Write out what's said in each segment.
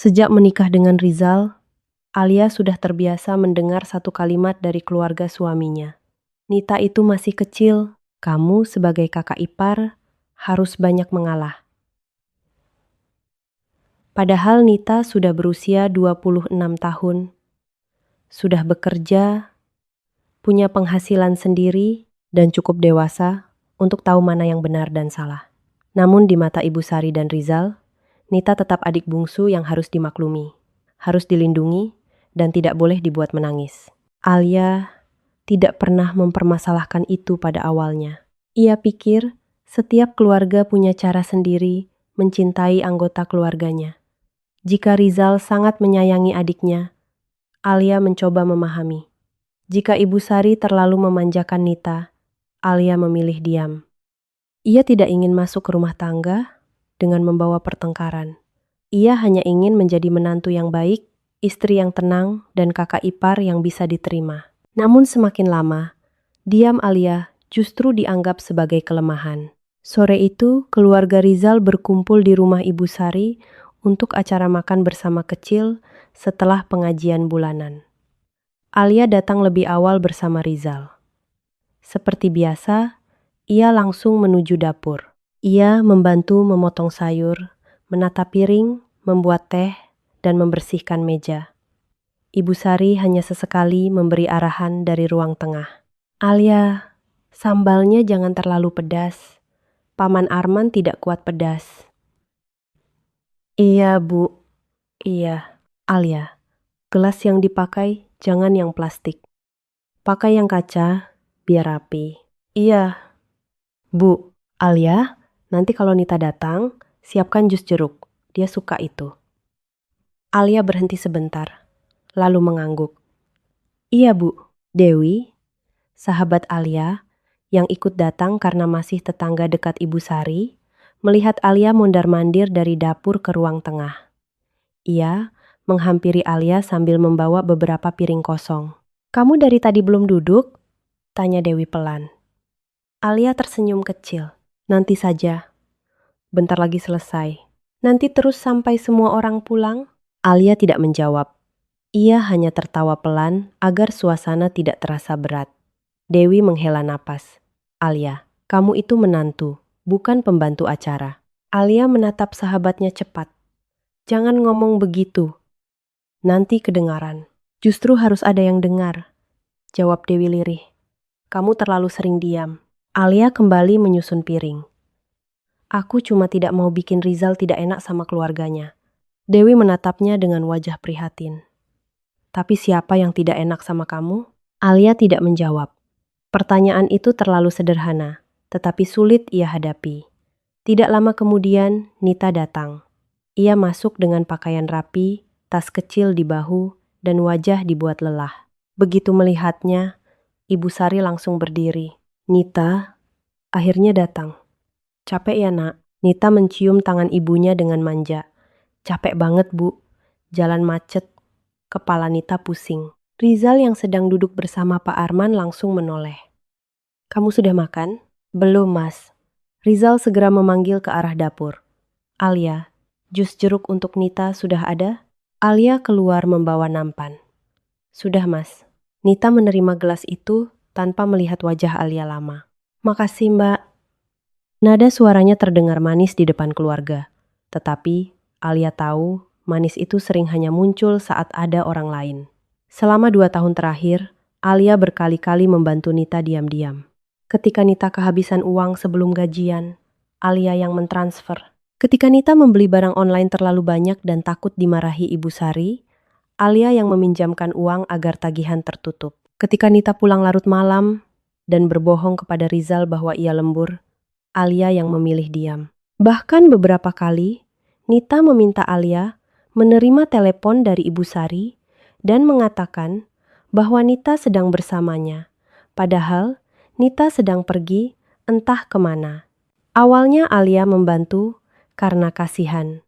Sejak menikah dengan Rizal, Alia sudah terbiasa mendengar satu kalimat dari keluarga suaminya. Nita itu masih kecil, kamu sebagai kakak ipar harus banyak mengalah. Padahal Nita sudah berusia 26 tahun, sudah bekerja, punya penghasilan sendiri, dan cukup dewasa untuk tahu mana yang benar dan salah. Namun di mata Ibu Sari dan Rizal, Nita tetap adik bungsu yang harus dimaklumi, harus dilindungi, dan tidak boleh dibuat menangis. Alia tidak pernah mempermasalahkan itu pada awalnya. Ia pikir setiap keluarga punya cara sendiri mencintai anggota keluarganya. Jika Rizal sangat menyayangi adiknya, Alia mencoba memahami. Jika Ibu Sari terlalu memanjakan Nita, Alia memilih diam. Ia tidak ingin masuk ke rumah tangga dengan membawa pertengkaran. Ia hanya ingin menjadi menantu yang baik, istri yang tenang, dan kakak ipar yang bisa diterima. Namun semakin lama, diam Alia justru dianggap sebagai kelemahan. Sore itu, keluarga Rizal berkumpul di rumah Ibu Sari untuk acara makan bersama kecil setelah pengajian bulanan. Alia datang lebih awal bersama Rizal. Seperti biasa, ia langsung menuju dapur. Ia membantu memotong sayur, menata piring, membuat teh, dan membersihkan meja. Ibu Sari hanya sesekali memberi arahan dari ruang tengah. Alia, sambalnya jangan terlalu pedas. Paman Arman tidak kuat pedas. Iya, Bu. Iya. Alia, gelas yang dipakai jangan yang plastik. Pakai yang kaca, biar rapi. Iya. Bu, Alia, nanti kalau Nita datang, siapkan jus jeruk. Dia suka itu. Alia berhenti sebentar, lalu mengangguk. Iya, Bu. Dewi, sahabat Alia, yang ikut datang karena masih tetangga dekat Ibu Sari, melihat Alia mondar-mandir dari dapur ke ruang tengah. Ia menghampiri Alia sambil membawa beberapa piring kosong. Kamu dari tadi belum duduk? Tanya Dewi pelan. Alia tersenyum kecil. Nanti saja. Bentar lagi selesai. Nanti terus sampai semua orang pulang? Alia tidak menjawab. Ia hanya tertawa pelan agar suasana tidak terasa berat. Dewi menghela napas. Alia, kamu itu menantu, bukan pembantu acara. Alia menatap sahabatnya cepat. Jangan ngomong begitu. Nanti kedengaran. Justru harus ada yang dengar. Jawab Dewi lirih. Kamu terlalu sering diam. Alia kembali menyusun piring. Aku cuma tidak mau bikin Rizal tidak enak sama keluarganya. Dewi menatapnya dengan wajah prihatin. Tapi siapa yang tidak enak sama kamu? Alia tidak menjawab. Pertanyaan itu terlalu sederhana, tetapi sulit ia hadapi. Tidak lama kemudian, Nita datang. Ia masuk dengan pakaian rapi, tas kecil di bahu, dan wajah dibuat lelah. Begitu melihatnya, Ibu Sari langsung berdiri. Nita, akhirnya datang. Capek ya, Nak? Nita mencium tangan ibunya dengan manja. Capek banget, Bu. Jalan macet. Kepala Nita pusing. Rizal yang sedang duduk bersama Pak Arman langsung menoleh. Kamu sudah makan? Belum, Mas. Rizal segera memanggil ke arah dapur. Alia, jus jeruk untuk Nita sudah ada? Alia keluar membawa nampan. Sudah, Mas. Nita menerima gelas itu tanpa melihat wajah Alia lama. Makasih, Mbak. Nada suaranya terdengar manis di depan keluarga. Tetapi Alia tahu manis itu sering hanya muncul saat ada orang lain. Selama 2 tahun terakhir, Alia berkali-kali membantu Nita diam-diam. Ketika Nita kehabisan uang sebelum gajian, Alia yang mentransfer. Ketika Nita membeli barang online terlalu banyak dan takut dimarahi Ibu Sari, Alia yang meminjamkan uang agar tagihan tertutup. Ketika Nita pulang larut malam dan berbohong kepada Rizal bahwa ia lembur, Alia yang memilih diam. Bahkan beberapa kali, Nita meminta Alia menerima telepon dari Ibu Sari dan mengatakan bahwa Nita sedang bersamanya. Padahal Nita sedang pergi entah kemana. Awalnya Alia membantu karena kasihan.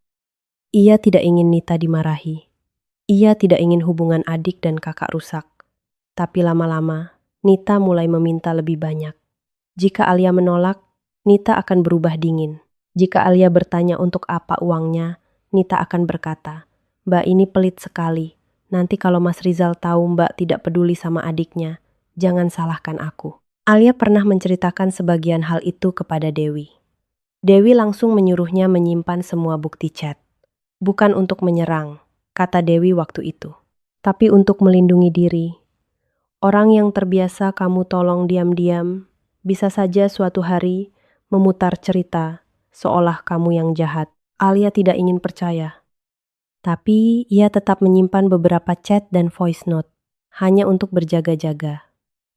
Ia tidak ingin Nita dimarahi. Ia tidak ingin hubungan adik dan kakak rusak. Tapi lama-lama, Nita mulai meminta lebih banyak. Jika Alia menolak, Nita akan berubah dingin. Jika Alia bertanya untuk apa uangnya, Nita akan berkata, Mbak ini pelit sekali. Nanti kalau Mas Rizal tahu Mbak tidak peduli sama adiknya, jangan salahkan aku. Alia pernah menceritakan sebagian hal itu kepada Dewi. Dewi langsung menyuruhnya menyimpan semua bukti chat. Bukan untuk menyerang, kata Dewi waktu itu, tapi untuk melindungi diri. Orang yang terbiasa kamu tolong diam-diam, bisa saja suatu hari memutar cerita seolah kamu yang jahat. Alia tidak ingin percaya. Tapi ia tetap menyimpan beberapa chat dan voice note, hanya untuk berjaga-jaga.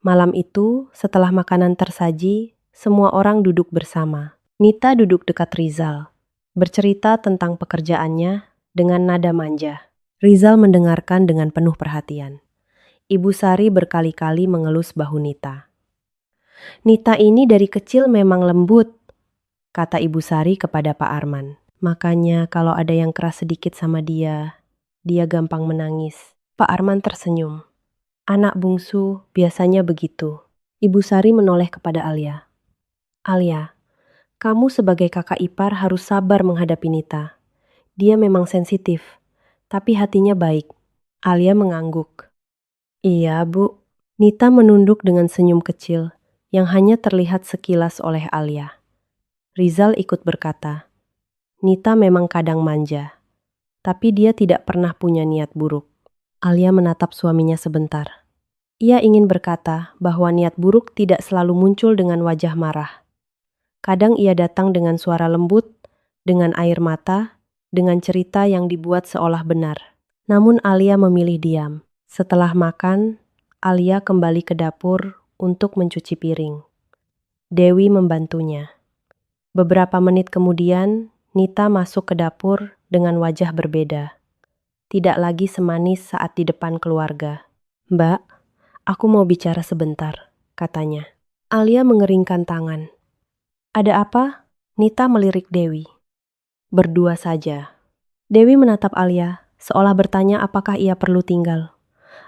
Malam itu, setelah makanan tersaji, semua orang duduk bersama. Nita duduk dekat Rizal, bercerita tentang pekerjaannya dengan nada manja. Rizal mendengarkan dengan penuh perhatian. Ibu Sari berkali-kali mengelus bahu Nita. Nita ini dari kecil memang lembut, kata Ibu Sari kepada Pak Arman. Makanya kalau ada yang keras sedikit sama dia gampang menangis. Pak Arman tersenyum. Anak bungsu biasanya begitu. Ibu Sari menoleh kepada Alia. Alia, kamu sebagai kakak ipar harus sabar menghadapi Nita. Dia memang sensitif, tapi hatinya baik. Alia mengangguk. Iya, Bu. Nita menunduk dengan senyum kecil yang hanya terlihat sekilas oleh Alia. Rizal ikut berkata, Nita memang kadang manja, tapi dia tidak pernah punya niat buruk. Alia menatap suaminya sebentar. Ia ingin berkata bahwa niat buruk tidak selalu muncul dengan wajah marah. Kadang ia datang dengan suara lembut, dengan air mata, dengan cerita yang dibuat seolah benar. Namun Alia memilih diam. Setelah makan, Alia kembali ke dapur untuk mencuci piring. Dewi membantunya. Beberapa menit kemudian, Nita masuk ke dapur dengan wajah berbeda. Tidak lagi semanis saat di depan keluarga. Mbak, aku mau bicara sebentar, katanya. Alia mengeringkan tangan. Ada apa? Nita melirik Dewi. Berdua saja. Dewi menatap Alia, seolah bertanya apakah ia perlu tinggal.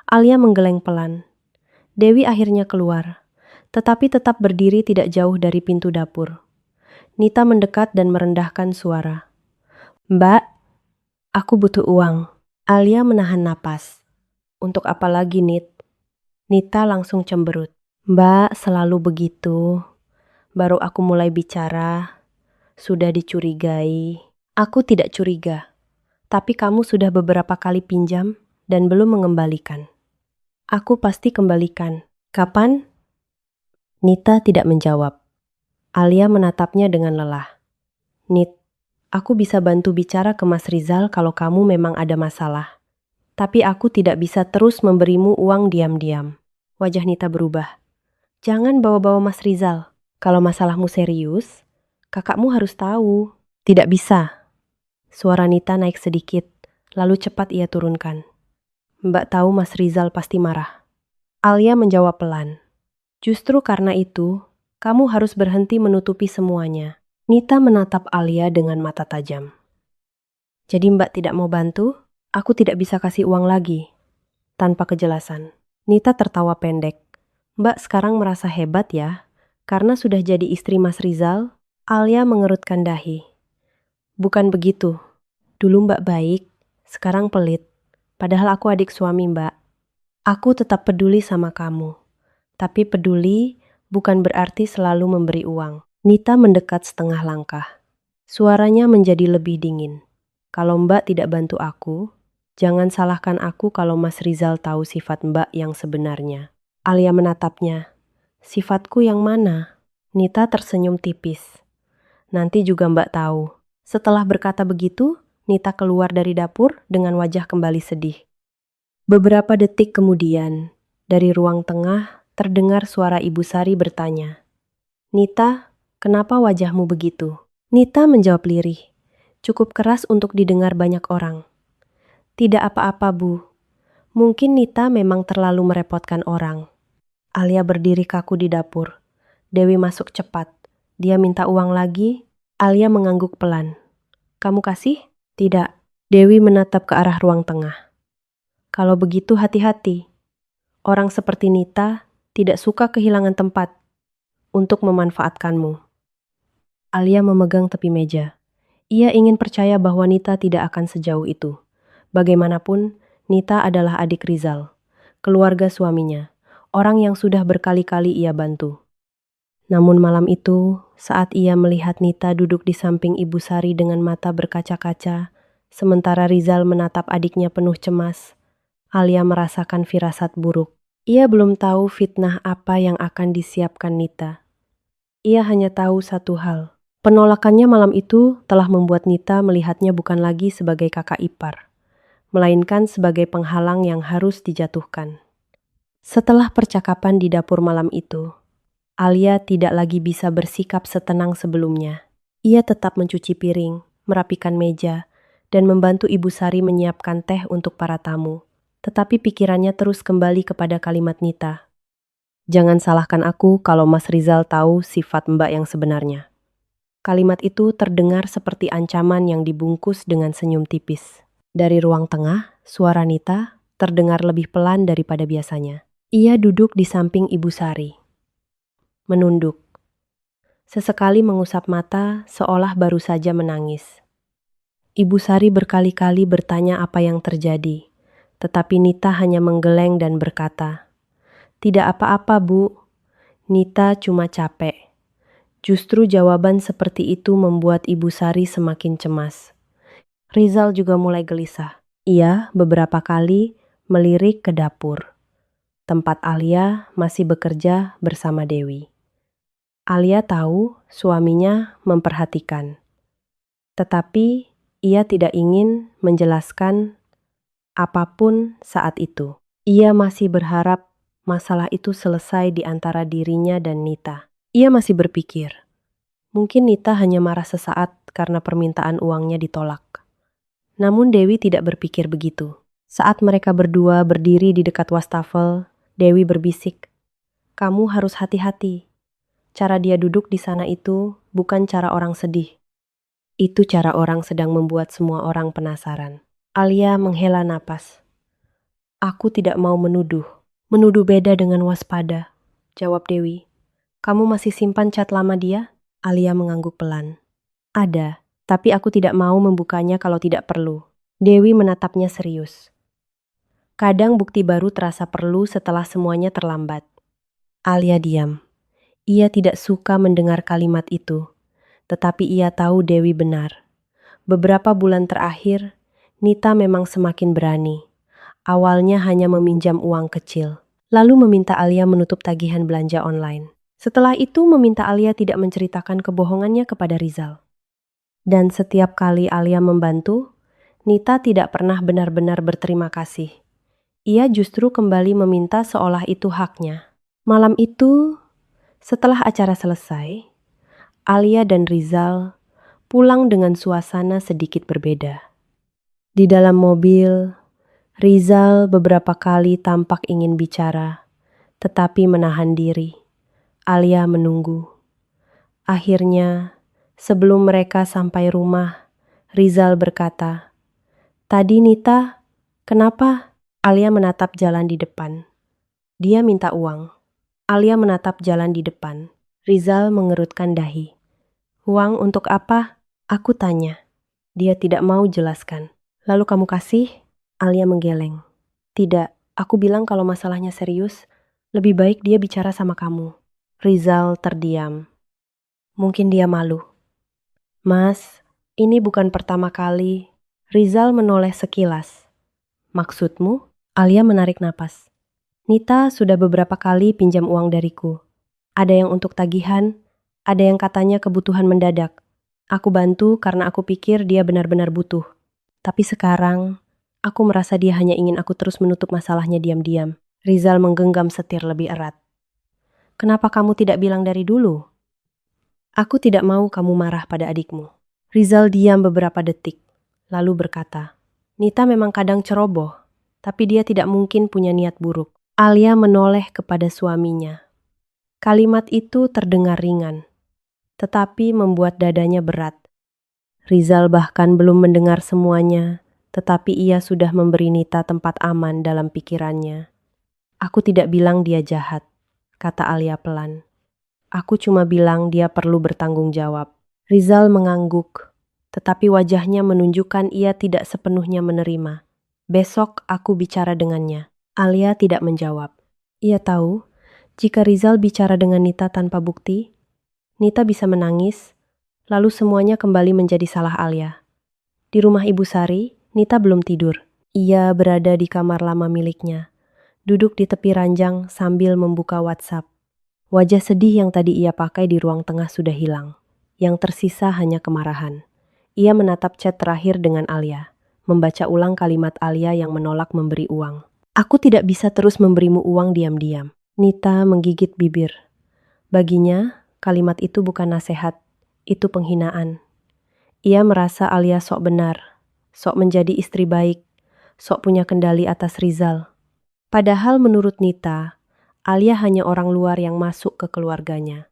Alia menggeleng pelan. Dewi akhirnya keluar, tetapi tetap berdiri tidak jauh dari pintu dapur. Nita mendekat dan merendahkan suara. Mbak, aku butuh uang. Alia menahan napas. Untuk apa lagi, Nit? Nita langsung cemberut. Mbak selalu begitu. Baru aku mulai bicara, sudah dicurigai. Aku tidak curiga, tapi kamu sudah beberapa kali pinjam dan belum mengembalikan. Aku pasti kembalikan. Kapan? Nita tidak menjawab. Alia menatapnya dengan lelah. Nit, aku bisa bantu bicara ke Mas Rizal kalau kamu memang ada masalah. Tapi aku tidak bisa terus memberimu uang diam-diam. Wajah Nita berubah. Jangan bawa-bawa Mas Rizal. Kalau masalahmu serius, kakakmu harus tahu. Tidak bisa. Suara Nita naik sedikit, lalu cepat ia turunkan. Mbak tahu Mas Rizal pasti marah. Alia menjawab pelan. Justru karena itu, kamu harus berhenti menutupi semuanya. Nita menatap Alia dengan mata tajam. Jadi Mbak tidak mau bantu? Aku tidak bisa kasih uang lagi. Tanpa kejelasan. Nita tertawa pendek. Mbak sekarang merasa hebat ya, karena sudah jadi istri Mas Rizal. Alia mengerutkan dahi. Bukan begitu. Dulu Mbak baik, sekarang pelit. Padahal aku adik suami Mbak. Aku tetap peduli sama kamu. Tapi peduli bukan berarti selalu memberi uang. Nita mendekat setengah langkah. Suaranya menjadi lebih dingin. Kalau Mbak tidak bantu aku, jangan salahkan aku kalau Mas Rizal tahu sifat Mbak yang sebenarnya. Alia menatapnya. Sifatku yang mana? Nita tersenyum tipis. Nanti juga Mbak tahu. Setelah berkata begitu, Nita keluar dari dapur dengan wajah kembali sedih. Beberapa detik kemudian, dari ruang tengah, terdengar suara Ibu Sari bertanya, Nita, kenapa wajahmu begitu? Nita menjawab lirih, cukup keras untuk didengar banyak orang. Tidak apa-apa, Bu. Mungkin Nita memang terlalu merepotkan orang. Alia berdiri kaku di dapur. Dewi masuk cepat. Dia minta uang lagi. Alia mengangguk pelan. Kamu kasih? Tidak. Dewi menatap ke arah ruang tengah. Kalau begitu hati-hati. Orang seperti Nita tidak suka kehilangan tempat untuk memanfaatkanmu. Alia memegang tepi meja. Ia ingin percaya bahwa Nita tidak akan sejauh itu. Bagaimanapun, Nita adalah adik Rizal, keluarga suaminya, orang yang sudah berkali-kali ia bantu. Namun malam itu, saat ia melihat Nita duduk di samping Ibu Sari dengan mata berkaca-kaca, sementara Rizal menatap adiknya penuh cemas, Alia merasakan firasat buruk. Ia belum tahu fitnah apa yang akan disiapkan Nita. Ia hanya tahu satu hal. Penolakannya malam itu telah membuat Nita melihatnya bukan lagi sebagai kakak ipar, melainkan sebagai penghalang yang harus dijatuhkan. Setelah percakapan di dapur malam itu, Alia tidak lagi bisa bersikap setenang sebelumnya. Ia tetap mencuci piring, merapikan meja, dan membantu Ibu Sari menyiapkan teh untuk para tamu. Tetapi pikirannya terus kembali kepada kalimat Nita. Jangan salahkan aku kalau Mas Rizal tahu sifat Mbak yang sebenarnya. Kalimat itu terdengar seperti ancaman yang dibungkus dengan senyum tipis. Dari ruang tengah, suara Nita terdengar lebih pelan daripada biasanya. Ia duduk di samping Ibu Sari. Menunduk. Sesekali mengusap mata seolah baru saja menangis. Ibu Sari berkali-kali bertanya apa yang terjadi, tetapi Nita hanya menggeleng dan berkata, "Tidak apa-apa, Bu. Nita cuma capek." Justru jawaban seperti itu membuat Ibu Sari semakin cemas. Rizal juga mulai gelisah. Ia beberapa kali melirik ke dapur, tempat Alia masih bekerja bersama Dewi. Alia tahu suaminya memperhatikan, tetapi ia tidak ingin menjelaskan apapun saat itu. Ia masih berharap masalah itu selesai di antara dirinya dan Nita. Ia masih berpikir, mungkin Nita hanya marah sesaat karena permintaan uangnya ditolak. Namun Dewi tidak berpikir begitu. Saat mereka berdua berdiri di dekat wastafel, Dewi berbisik, "Kamu harus hati-hati. Cara dia duduk di sana itu bukan cara orang sedih. Itu cara orang sedang membuat semua orang penasaran." Alia menghela napas. "Aku tidak mau menuduh. Menuduh beda dengan waspada," jawab Dewi. "Kamu masih simpan cat lama dia?" Alia mengangguk pelan. "Ada, tapi aku tidak mau membukanya kalau tidak perlu." Dewi menatapnya serius. "Kadang bukti baru terasa perlu setelah semuanya terlambat." Alia diam. Ia tidak suka mendengar kalimat itu, tetapi ia tahu Dewi benar. Beberapa bulan terakhir, Nita memang semakin berani. Awalnya hanya meminjam uang kecil, lalu meminta Alia menutup tagihan belanja online. Setelah itu meminta Alia tidak menceritakan kebohongannya kepada Rizal. Dan setiap kali Alia membantu, Nita tidak pernah benar-benar berterima kasih. Ia justru kembali meminta seolah itu haknya. Malam itu, setelah acara selesai, Alia dan Rizal pulang dengan suasana sedikit berbeda. Di dalam mobil, Rizal beberapa kali tampak ingin bicara, tetapi menahan diri. Alia menunggu. Akhirnya, sebelum mereka sampai rumah, Rizal berkata, "Tadi Nita, kenapa?" Alia menatap jalan di depan. "Dia minta uang." Alia menatap jalan di depan. Rizal mengerutkan dahi. "Uang untuk apa?" Aku tanya. Dia tidak mau jelaskan. "Lalu kamu kasih?" Alia menggeleng. "Tidak, aku bilang kalau masalahnya serius, lebih baik dia bicara sama kamu." Rizal terdiam. Mungkin dia malu. "Mas, ini bukan pertama kali." Rizal menoleh sekilas. "Maksudmu?" Alia menarik napas. "Nita sudah beberapa kali pinjam uang dariku. Ada yang untuk tagihan, ada yang katanya kebutuhan mendadak. Aku bantu karena aku pikir dia benar-benar butuh. Tapi sekarang, aku merasa dia hanya ingin aku terus menutup masalahnya diam-diam." Rizal menggenggam setir lebih erat. "Kenapa kamu tidak bilang dari dulu?" "Aku tidak mau kamu marah pada adikmu." Rizal diam beberapa detik, lalu berkata, "Nita memang kadang ceroboh, tapi dia tidak mungkin punya niat buruk." Alia menoleh kepada suaminya. Kalimat itu terdengar ringan, tetapi membuat dadanya berat. Rizal bahkan belum mendengar semuanya, tetapi ia sudah memberi Nita tempat aman dalam pikirannya. "Aku tidak bilang dia jahat," kata Alia pelan. "Aku cuma bilang dia perlu bertanggung jawab." Rizal mengangguk, tetapi wajahnya menunjukkan ia tidak sepenuhnya menerima. Besok aku bicara dengannya. Alia tidak menjawab. Ia tahu, jika Rizal bicara dengan Nita tanpa bukti, Nita bisa menangis, lalu semuanya kembali menjadi salah Alia. Di rumah Ibu Sari, Nita belum tidur. Ia berada di kamar lama miliknya, duduk di tepi ranjang sambil membuka WhatsApp. Wajah sedih yang tadi ia pakai di ruang tengah sudah hilang. Yang tersisa hanya kemarahan. Ia menatap chat terakhir dengan Alia, membaca ulang kalimat Alia yang menolak memberi uang. Aku tidak bisa terus memberimu uang diam-diam. Nita menggigit bibir. Baginya, kalimat itu bukan nasihat, itu penghinaan. Ia merasa Alia sok benar, sok menjadi istri baik, sok punya kendali atas Rizal. Padahal menurut Nita, Alia hanya orang luar yang masuk ke keluarganya.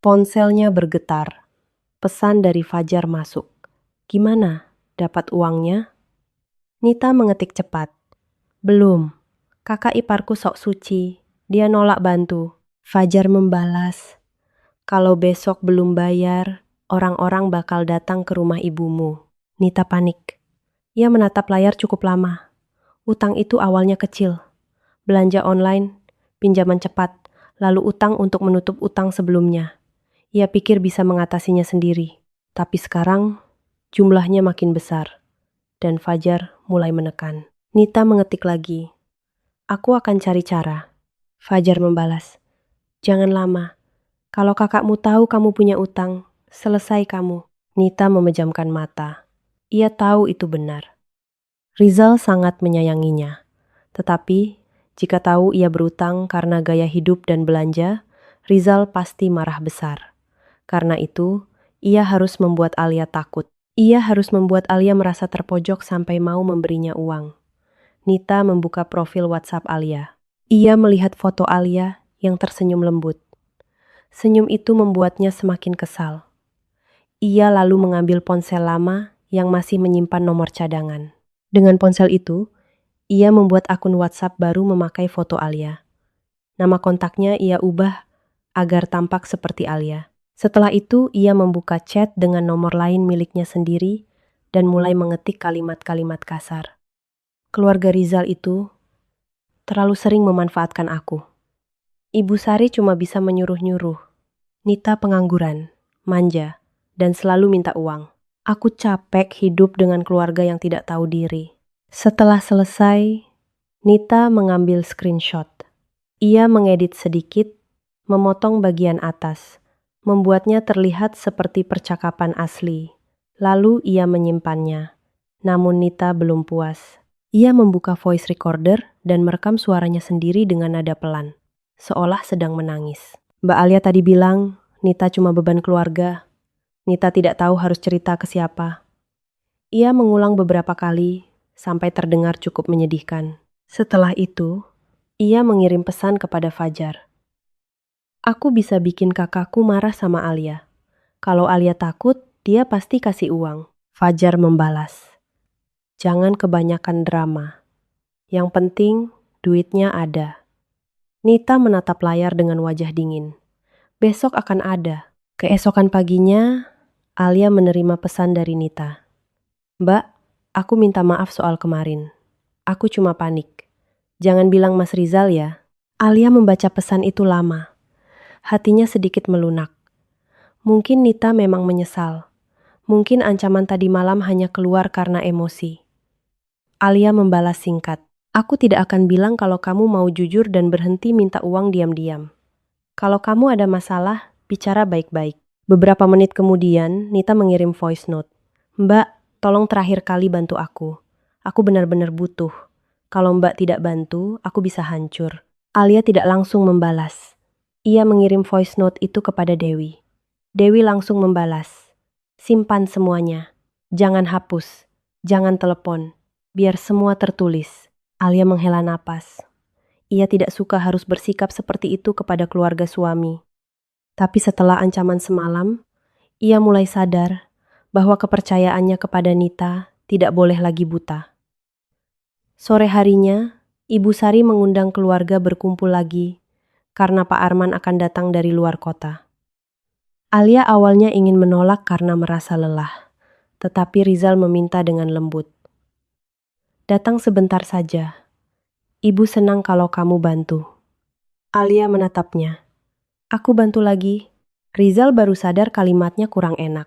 Ponselnya bergetar. Pesan dari Fajar masuk. Gimana? Dapat uangnya? Nita mengetik cepat. Belum. Kakak iparku sok suci. Dia nolak bantu. Fajar membalas. Kalau besok belum bayar, orang-orang bakal datang ke rumah ibumu. Nita panik. Ia menatap layar cukup lama. Utang itu awalnya kecil. Belanja online, pinjaman cepat, lalu utang untuk menutup utang sebelumnya. Ia pikir bisa mengatasinya sendiri. Tapi sekarang, jumlahnya makin besar. Dan Fajar mulai menekan. Nita mengetik lagi. Aku akan cari cara. Fajar membalas. Jangan lama. Kalau kakakmu tahu kamu punya utang, selesai kamu. Nita memejamkan mata. Ia tahu itu benar. Rizal sangat menyayanginya. Tetapi, jika tahu ia berutang karena gaya hidup dan belanja, Rizal pasti marah besar. Karena itu, ia harus membuat Alia takut. Ia harus membuat Alia merasa terpojok sampai mau memberinya uang. Nita membuka profil WhatsApp Alia. Ia melihat foto Alia yang tersenyum lembut. Senyum itu membuatnya semakin kesal. Ia lalu mengambil ponsel lama yang masih menyimpan nomor cadangan. Dengan ponsel itu, ia membuat akun WhatsApp baru memakai foto Alia. Nama kontaknya ia ubah agar tampak seperti Alia. Setelah itu, ia membuka chat dengan nomor lain miliknya sendiri dan mulai mengetik kalimat-kalimat kasar. Keluarga Rizal itu terlalu sering memanfaatkan aku. Ibu Sari cuma bisa menyuruh-nyuruh. Nita pengangguran, manja, dan selalu minta uang. Aku capek hidup dengan keluarga yang tidak tahu diri. Setelah selesai, Nita mengambil screenshot. Ia mengedit sedikit, memotong bagian atas, membuatnya terlihat seperti percakapan asli. Lalu ia menyimpannya. Namun Nita belum puas. Ia membuka voice recorder dan merekam suaranya sendiri dengan nada pelan, seolah sedang menangis. Mbak Alia tadi bilang, Nita cuma beban keluarga. Nita tidak tahu harus cerita ke siapa. Ia mengulang beberapa kali, sampai terdengar cukup menyedihkan. Setelah itu, ia mengirim pesan kepada Fajar. Aku bisa bikin kakakku marah sama Alia. Kalau Alia takut, dia pasti kasih uang. Fajar membalas. Jangan kebanyakan drama. Yang penting, duitnya ada. Nita menatap layar dengan wajah dingin. Besok akan ada. Keesokan paginya, Alia menerima pesan dari Nita. Mbak, aku minta maaf soal kemarin. Aku cuma panik. Jangan bilang Mas Rizal ya. Alia membaca pesan itu lama. Hatinya sedikit melunak. Mungkin Nita memang menyesal. Mungkin ancaman tadi malam hanya keluar karena emosi. Alia membalas singkat. Aku tidak akan bilang kalau kamu mau jujur dan berhenti minta uang diam-diam. Kalau kamu ada masalah, bicara baik-baik. Beberapa menit kemudian, Nita mengirim voice note. Mbak, tolong terakhir kali bantu aku. Aku benar-benar butuh. Kalau Mbak tidak bantu, aku bisa hancur. Alia tidak langsung membalas. Ia mengirim voice note itu kepada Dewi. Dewi langsung membalas. Simpan semuanya. Jangan hapus. Jangan telepon. Biar semua tertulis. Alia menghela napas. Ia tidak suka harus bersikap seperti itu kepada keluarga suami. Tapi setelah ancaman semalam, ia mulai sadar bahwa kepercayaannya kepada Nita tidak boleh lagi buta. Sore harinya, Ibu Sari mengundang keluarga berkumpul lagi karena Pak Arman akan datang dari luar kota. Alia awalnya ingin menolak karena merasa lelah, tetapi Rizal meminta dengan lembut. Datang sebentar saja. Ibu senang kalau kamu bantu. Alia menatapnya. Aku bantu lagi. Rizal baru sadar kalimatnya kurang enak.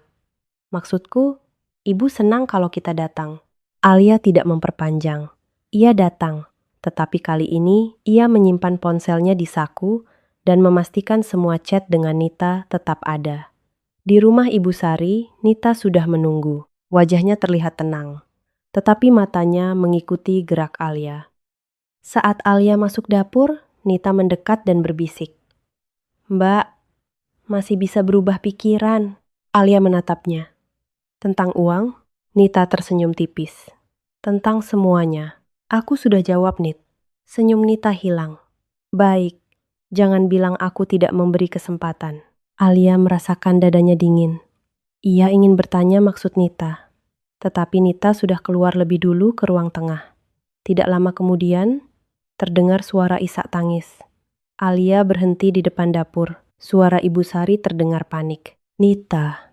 Maksudku, ibu senang kalau kita datang. Alia tidak memperpanjang. Ia datang, tetapi kali ini ia menyimpan ponselnya di saku dan memastikan semua chat dengan Nita tetap ada. Di rumah Ibu Sari, Nita sudah menunggu. Wajahnya terlihat tenang, tetapi matanya mengikuti gerak Alia. Saat Alia masuk dapur, Nita mendekat dan berbisik. Mbak, masih bisa berubah pikiran. Alia menatapnya. Tentang uang, Nita tersenyum tipis. Tentang semuanya. Aku sudah jawab, Nit. Senyum Nita hilang. Baik, jangan bilang aku tidak memberi kesempatan. Alia merasakan dadanya dingin. Ia ingin bertanya maksud Nita. Tetapi Nita sudah keluar lebih dulu ke ruang tengah. Tidak lama kemudian, terdengar suara isak tangis. Alia berhenti di depan dapur. Suara Ibu Sari terdengar panik. Nita,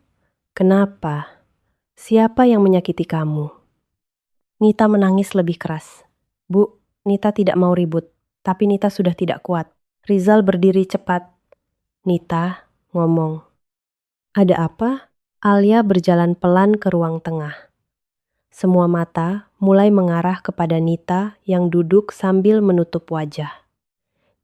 kenapa? Siapa yang menyakiti kamu? Nita menangis lebih keras. Bu, Nita tidak mau ribut, tapi Nita sudah tidak kuat. Rizal berdiri cepat. Nita, ngomong. Ada apa? Alia berjalan pelan ke ruang tengah. Semua mata mulai mengarah kepada Nita yang duduk sambil menutup wajah.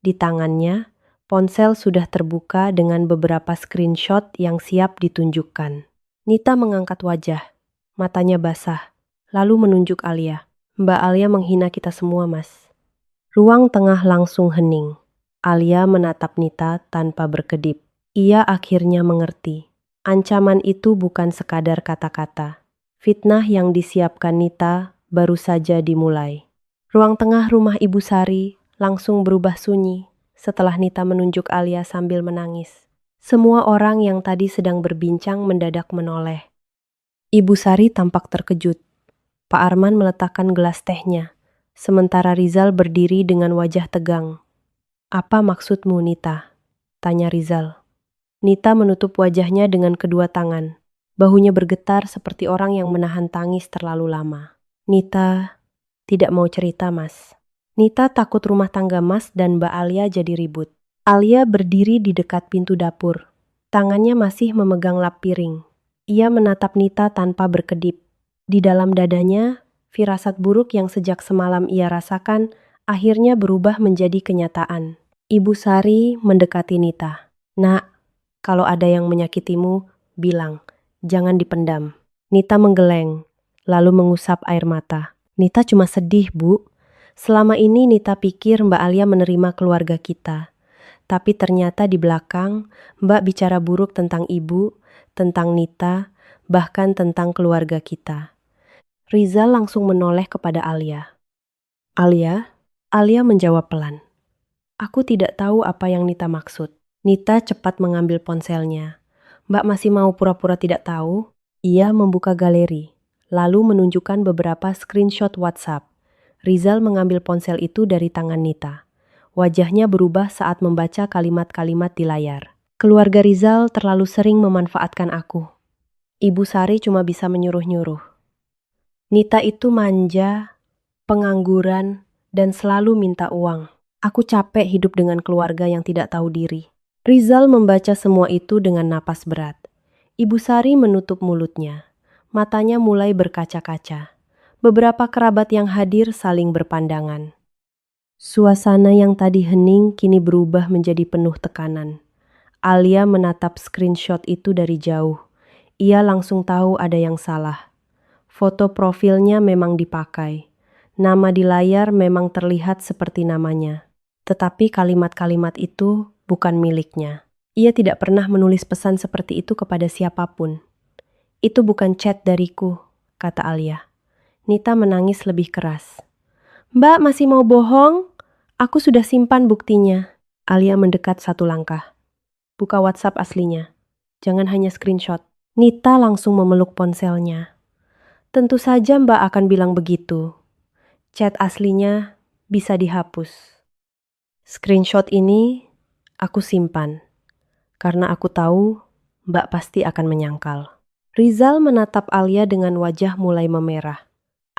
Di tangannya, ponsel sudah terbuka dengan beberapa screenshot yang siap ditunjukkan. Nita mengangkat wajah, matanya basah, lalu menunjuk Alia. Mbak Alia menghina kita semua, Mas. Ruang tengah langsung hening. Alia menatap Nita tanpa berkedip. Ia akhirnya mengerti. Ancaman itu bukan sekadar kata-kata. Fitnah yang disiapkan Nita baru saja dimulai. Ruang tengah rumah Ibu Sari langsung berubah sunyi setelah Nita menunjuk Alia sambil menangis. Semua orang yang tadi sedang berbincang mendadak menoleh. Ibu Sari tampak terkejut. Pak Arman meletakkan gelas tehnya, sementara Rizal berdiri dengan wajah tegang. Apa maksudmu, Nita? Tanya Rizal. Nita menutup wajahnya dengan kedua tangan. Bahunya bergetar seperti orang yang menahan tangis terlalu lama. Nita tidak mau cerita, Mas. Nita takut rumah tangga Mas dan Mbak Alia jadi ribut. Alia berdiri di dekat pintu dapur. Tangannya masih memegang lap piring. Ia menatap Nita tanpa berkedip. Di dalam dadanya, firasat buruk yang sejak semalam ia rasakan akhirnya berubah menjadi kenyataan. Ibu Sari mendekati Nita. Nak, kalau ada yang menyakitimu, bilang, jangan dipendam. Nita menggeleng, lalu mengusap air mata. Nita cuma sedih, Bu. Selama ini Nita pikir Mbak Alia menerima keluarga kita. Tapi ternyata di belakang, Mbak bicara buruk tentang ibu, tentang Nita, bahkan tentang keluarga kita. Rizal langsung menoleh kepada Alia. Alia? Alia menjawab pelan. Aku tidak tahu apa yang Nita maksud. Nita cepat mengambil ponselnya. Mbak masih mau pura-pura tidak tahu? Ia membuka galeri, lalu menunjukkan beberapa screenshot WhatsApp. Rizal mengambil ponsel itu dari tangan Nita. Wajahnya berubah saat membaca kalimat-kalimat di layar. Keluarga Rizal terlalu sering memanfaatkan aku. Ibu Sari cuma bisa menyuruh-nyuruh. Nita itu manja, pengangguran, dan selalu minta uang. Aku capek hidup dengan keluarga yang tidak tahu diri. Rizal membaca semua itu dengan napas berat. Ibu Sari menutup mulutnya. Matanya mulai berkaca-kaca. Beberapa kerabat yang hadir saling berpandangan. Suasana yang tadi hening kini berubah menjadi penuh tekanan. Alia menatap screenshot itu dari jauh. Ia langsung tahu ada yang salah. Foto profilnya memang dipakai. Nama di layar memang terlihat seperti namanya. Tetapi kalimat-kalimat itu bukan miliknya. Ia tidak pernah menulis pesan seperti itu kepada siapapun. Itu bukan chat dariku, kata Alia. Nita menangis lebih keras. Mbak masih mau bohong? Aku sudah simpan buktinya. Alia mendekat satu langkah. Buka WhatsApp aslinya. Jangan hanya screenshot. Nita langsung memeluk ponselnya. Tentu saja Mbak akan bilang begitu. Chat aslinya bisa dihapus. Screenshot ini aku simpan. Karena aku tahu Mbak pasti akan menyangkal. Rizal menatap Alia dengan wajah mulai memerah.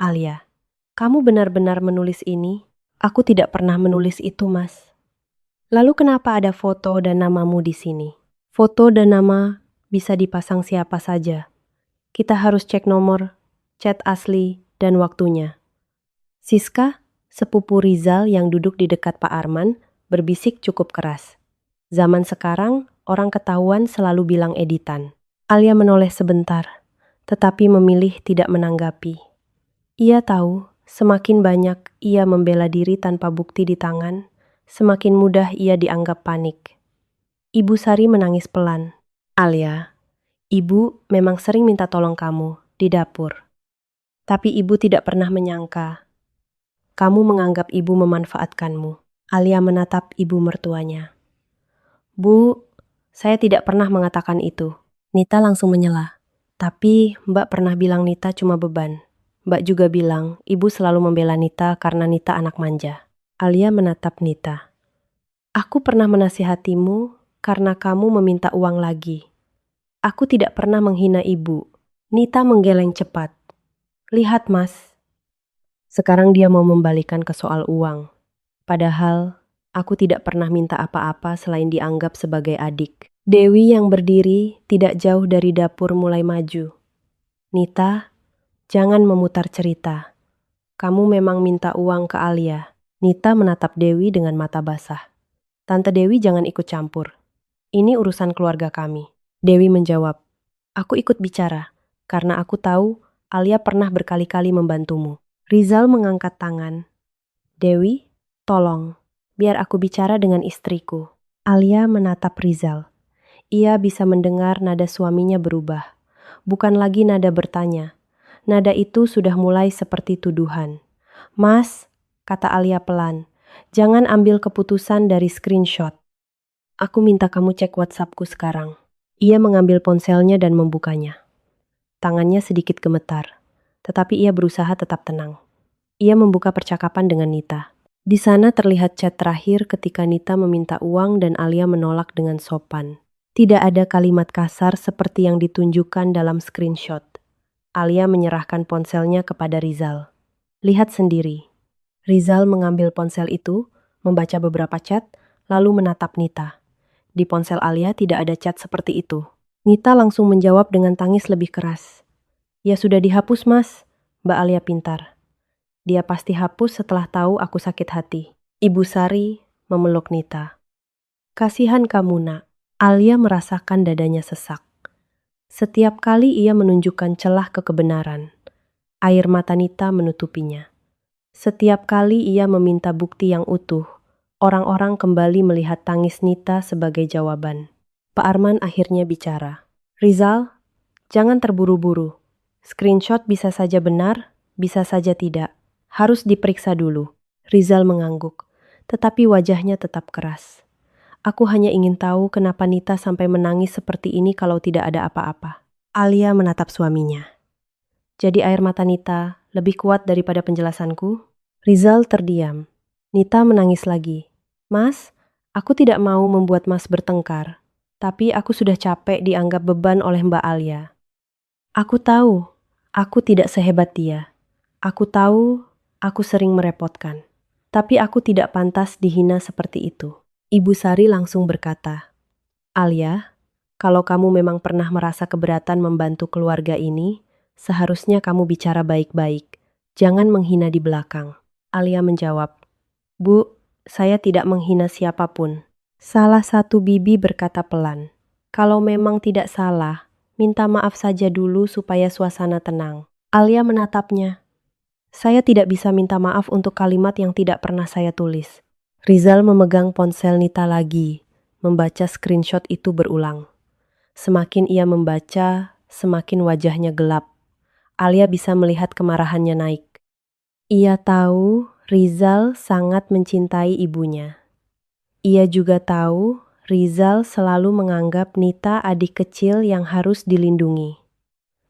Alia, Kamu benar-benar menulis ini? Aku tidak pernah menulis itu, Mas. Lalu kenapa ada foto dan namamu di sini? Foto dan nama bisa dipasang siapa saja. Kita harus cek nomor, chat asli, dan waktunya. Siska, sepupu Rizal yang duduk di dekat Pak Arman, berbisik cukup keras. Zaman sekarang, orang ketahuan selalu bilang editan. Alia menoleh sebentar, tetapi memilih tidak menanggapi. Ia tahu, semakin banyak ia membela diri tanpa bukti di tangan, semakin mudah ia dianggap panik. Ibu Sari menangis pelan. Alia, ibu memang sering minta tolong kamu di dapur. Tapi ibu tidak pernah menyangka kamu menganggap ibu memanfaatkanmu. Alia menatap ibu mertuanya. Bu, saya tidak pernah mengatakan itu. Nita langsung menyela. Tapi Mbak pernah bilang Nita cuma beban. Mbak juga bilang ibu selalu membela Nita karena Nita anak manja. Alia menatap Nita. Aku pernah menasihatimu karena kamu meminta uang lagi. Aku tidak pernah menghina ibu. Nita menggeleng cepat. Lihat Mas. Sekarang dia mau membalikan ke soal uang. Padahal aku tidak pernah minta apa-apa selain dianggap sebagai adik. Dewi yang berdiri tidak jauh dari dapur mulai maju. Nita, jangan memutar cerita. Kamu memang minta uang ke Alia. Nita menatap Dewi dengan mata basah. Tante Dewi jangan ikut campur. Ini urusan keluarga kami. Dewi menjawab, aku ikut bicara, karena aku tahu Alia pernah berkali-kali membantumu. Rizal mengangkat tangan. Dewi, tolong, biar aku bicara dengan istriku. Alia menatap Rizal. Ia bisa mendengar nada suaminya berubah. Bukan lagi nada bertanya. Nada itu sudah mulai seperti tuduhan. Mas, kata Alia pelan, jangan ambil keputusan dari screenshot. Aku minta kamu cek WhatsAppku sekarang. Ia mengambil ponselnya dan membukanya. Tangannya sedikit gemetar, tetapi ia berusaha tetap tenang. Ia membuka percakapan dengan Nita. Di sana terlihat chat terakhir ketika Nita meminta uang dan Alia menolak dengan sopan. Tidak ada kalimat kasar seperti yang ditunjukkan dalam screenshot. Alia menyerahkan ponselnya kepada Rizal. Lihat sendiri. Rizal mengambil ponsel itu, membaca beberapa chat, lalu menatap Nita. Di ponsel Alia tidak ada chat seperti itu. Nita langsung menjawab dengan tangis lebih keras. Ya sudah dihapus Mas, Mbak Alia pintar. Dia pasti hapus setelah tahu aku sakit hati. Ibu Sari memeluk Nita. Kasihan kamu nak. Alia merasakan dadanya sesak. Setiap kali ia menunjukkan celah ke kebenaran, air mata Nita menutupinya. Setiap kali ia meminta bukti yang utuh, orang-orang kembali melihat tangis Nita sebagai jawaban. Pak Arman akhirnya bicara. Rizal, jangan terburu-buru. Screenshot bisa saja benar, bisa saja tidak. Harus diperiksa dulu. Rizal mengangguk, tetapi wajahnya tetap keras. Aku hanya ingin tahu kenapa Nita sampai menangis seperti ini kalau tidak ada apa-apa. Alia menatap suaminya. Jadi air mata Nita lebih kuat daripada penjelasanku? Rizal terdiam. Nita menangis lagi. Mas, aku tidak mau membuat Mas bertengkar. Tapi aku sudah capek dianggap beban oleh Mbak Alia. Aku tahu, aku tidak sehebat dia. Aku tahu, aku sering merepotkan. Tapi aku tidak pantas dihina seperti itu. Ibu Sari langsung berkata, Alia, kalau kamu memang pernah merasa keberatan membantu keluarga ini, seharusnya kamu bicara baik-baik. Jangan menghina di belakang. Alia menjawab, Bu, saya tidak menghina siapapun. Salah satu bibi berkata pelan, kalau memang tidak salah, minta maaf saja dulu supaya suasana tenang. Alia menatapnya. Saya tidak bisa minta maaf untuk kalimat yang tidak pernah saya tulis. Rizal memegang ponsel Nita lagi, membaca screenshot itu berulang. Semakin ia membaca, semakin wajahnya gelap. Alia bisa melihat kemarahannya naik. Ia tahu Rizal sangat mencintai ibunya. Ia juga tahu Rizal selalu menganggap Nita adik kecil yang harus dilindungi.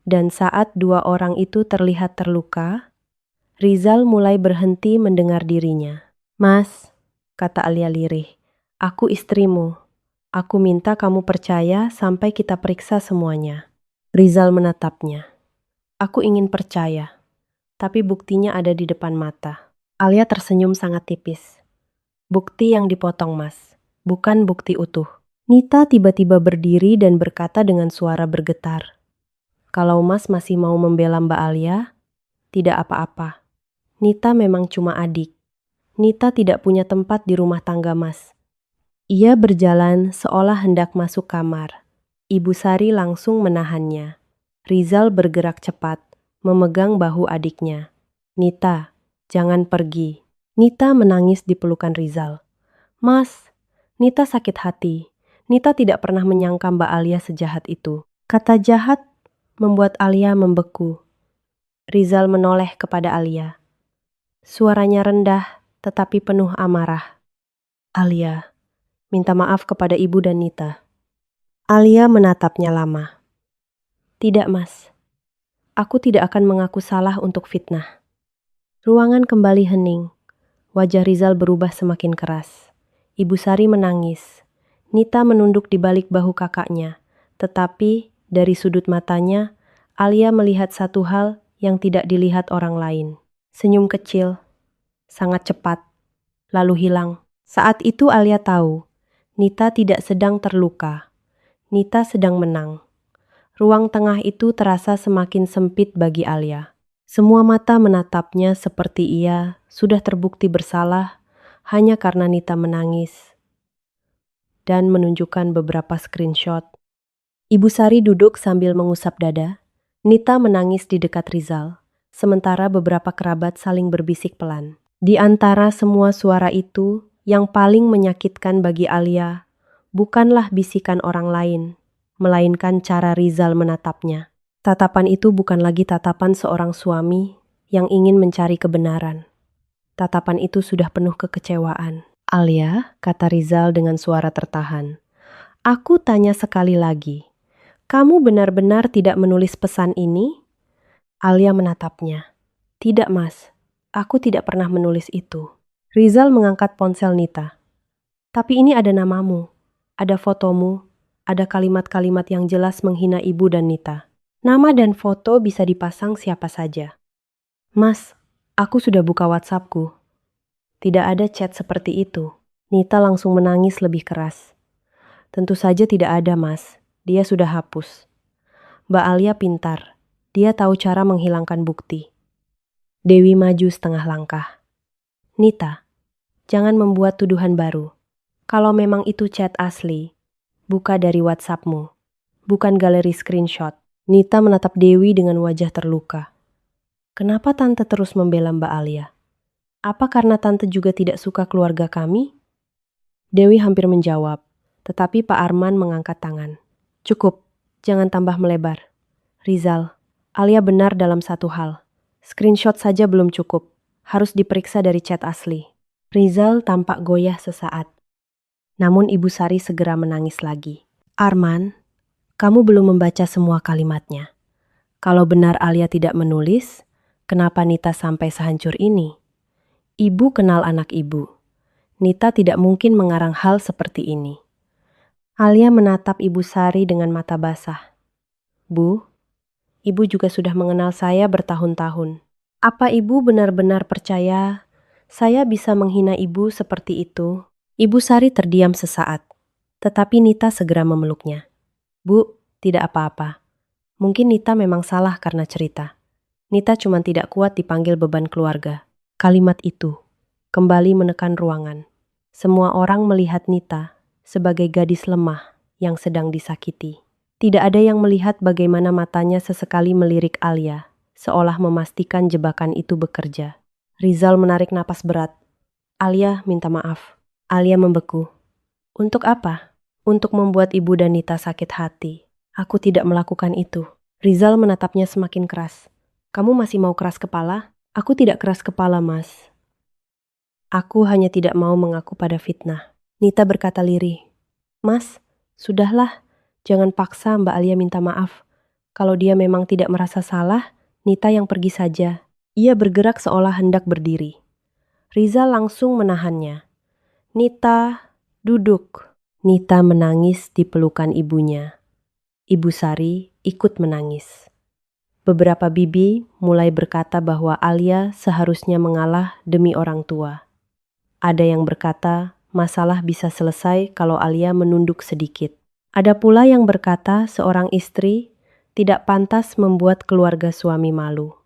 Dan saat dua orang itu terlihat terluka, Rizal mulai berhenti mendengar dirinya. Mas, kata Alia lirih, aku istrimu. Aku minta kamu percaya sampai kita periksa semuanya. Rizal menatapnya. Aku ingin percaya. tapi buktinya ada di depan mata. Alia tersenyum sangat tipis. Bukti yang dipotong, Mas, bukan bukti utuh. Nita tiba-tiba berdiri dan berkata dengan suara bergetar. Kalau Mas masih mau membela Mbak Alia, tidak apa-apa. Nita memang cuma adik. Nita tidak punya tempat di rumah tangga Mas. Ia berjalan seolah hendak masuk kamar. Ibu Sari langsung menahannya. Rizal bergerak cepat, memegang bahu adiknya. Nita, jangan pergi. Nita menangis di pelukan Rizal. Mas, Nita sakit hati. Nita tidak pernah menyangka Mbak Alia sejahat itu. Kata jahat membuat Alia membeku. Rizal menoleh kepada Alia. Suaranya rendah tetapi penuh amarah. Alia, minta maaf kepada ibu dan Nita. Alia menatapnya lama. Tidak, Mas. Aku tidak akan mengaku salah untuk fitnah. Ruangan kembali hening. Wajah Rizal berubah semakin keras. Ibu Sari menangis. Nita menunduk di balik bahu kakaknya. Tetapi dari sudut matanya, Alia melihat satu hal yang tidak dilihat orang lain. Senyum kecil, sangat cepat, lalu hilang. Saat itu Alia tahu, Nita tidak sedang terluka. Nita sedang menang. Ruang tengah itu terasa semakin sempit bagi Alia. Semua mata menatapnya seperti ia sudah terbukti bersalah hanya karena Nita menangis dan menunjukkan beberapa screenshot. Ibu Sari duduk sambil mengusap dada. Nita menangis di dekat Rizal, sementara beberapa kerabat saling berbisik pelan. Di antara semua suara itu, yang paling menyakitkan bagi Alia bukanlah bisikan orang lain, melainkan cara Rizal menatapnya. Tatapan itu bukan lagi tatapan seorang suami yang ingin mencari kebenaran. Tatapan itu sudah penuh kekecewaan. Alia, kata Rizal dengan suara tertahan. Aku tanya sekali lagi, kamu benar-benar tidak menulis pesan ini? Alia menatapnya. Tidak, Mas. Aku tidak pernah menulis itu. Rizal mengangkat ponsel Nita. Tapi ini ada namamu, ada fotomu, ada kalimat-kalimat yang jelas menghina ibu dan Nita. Nama dan foto bisa dipasang siapa saja. Mas, aku sudah buka WhatsAppku. Tidak ada chat seperti itu. Nita langsung menangis lebih keras. Tentu saja tidak ada, Mas. Dia sudah hapus. Mbak Alia pintar. Dia tahu cara menghilangkan bukti. Dewi maju setengah langkah. Nita, jangan membuat tuduhan baru. Kalau memang itu chat asli, buka dari WhatsAppmu, bukan galeri screenshot. Nita menatap Dewi dengan wajah terluka. Kenapa Tante terus membela Mbak Alia? Apa karena Tante juga tidak suka keluarga kami? Dewi hampir menjawab, tetapi Pak Arman mengangkat tangan. Cukup, jangan tambah melebar. Rizal, Alia benar dalam satu hal. Screenshot saja belum cukup, harus diperiksa dari chat asli. Rizal tampak goyah sesaat. Namun Ibu Sari segera menangis lagi. Arman, kamu belum membaca semua kalimatnya. Kalau benar Alia tidak menulis, kenapa Nita sampai sehancur ini? Ibu kenal anak ibu. Nita tidak mungkin mengarang hal seperti ini. Alia menatap Ibu Sari dengan mata basah. Bu, ibu juga sudah mengenal saya bertahun-tahun. Apa ibu benar-benar percaya saya bisa menghina ibu seperti itu? Ibu Sari terdiam sesaat, tetapi Nita segera memeluknya. Bu, tidak apa-apa. Mungkin Nita memang salah karena cerita. Nita cuma tidak kuat dipanggil beban keluarga. Kalimat itu kembali menekan ruangan. Semua orang melihat Nita sebagai gadis lemah yang sedang disakiti. Tidak ada yang melihat bagaimana matanya sesekali melirik Alia, seolah memastikan jebakan itu bekerja. Rizal menarik napas berat. Alia minta maaf. Alia membeku. Untuk apa? Untuk membuat ibu dan Nita sakit hati. Aku tidak melakukan itu. Rizal menatapnya semakin keras. Kamu masih mau keras kepala? Aku tidak keras kepala, Mas. Aku hanya tidak mau mengaku pada fitnah. Nita berkata lirih. Mas, sudahlah. Jangan paksa Mbak Alia minta maaf. Kalau dia memang tidak merasa salah, Nita yang pergi saja. Ia bergerak seolah hendak berdiri. Rizal langsung menahannya. Nita, duduk. Nita menangis di pelukan ibunya. Ibu Sari ikut menangis. Beberapa bibi mulai berkata bahwa Alia seharusnya mengalah demi orang tua. Ada yang berkata masalah bisa selesai kalau Alia menunduk sedikit. Ada pula yang berkata seorang istri tidak pantas membuat keluarga suami malu.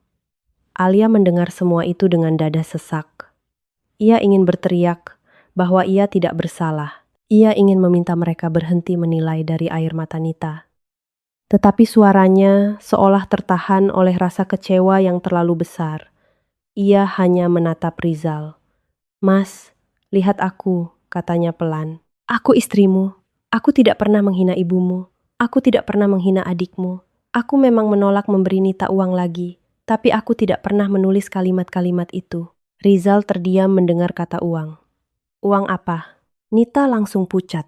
Alia mendengar semua itu dengan dada sesak. Ia ingin berteriak bahwa ia tidak bersalah. Ia ingin meminta mereka berhenti menilai dari air mata Nita. Tetapi suaranya seolah tertahan oleh rasa kecewa yang terlalu besar. Ia hanya menatap Rizal. "Mas, lihat aku," katanya pelan. "Aku istrimu. Aku tidak pernah menghina ibumu. Aku tidak pernah menghina adikmu. Aku memang menolak memberi Nita uang lagi, tapi aku tidak pernah menulis kalimat-kalimat itu." Rizal terdiam mendengar kata uang. "Uang apa?" Nita langsung pucat.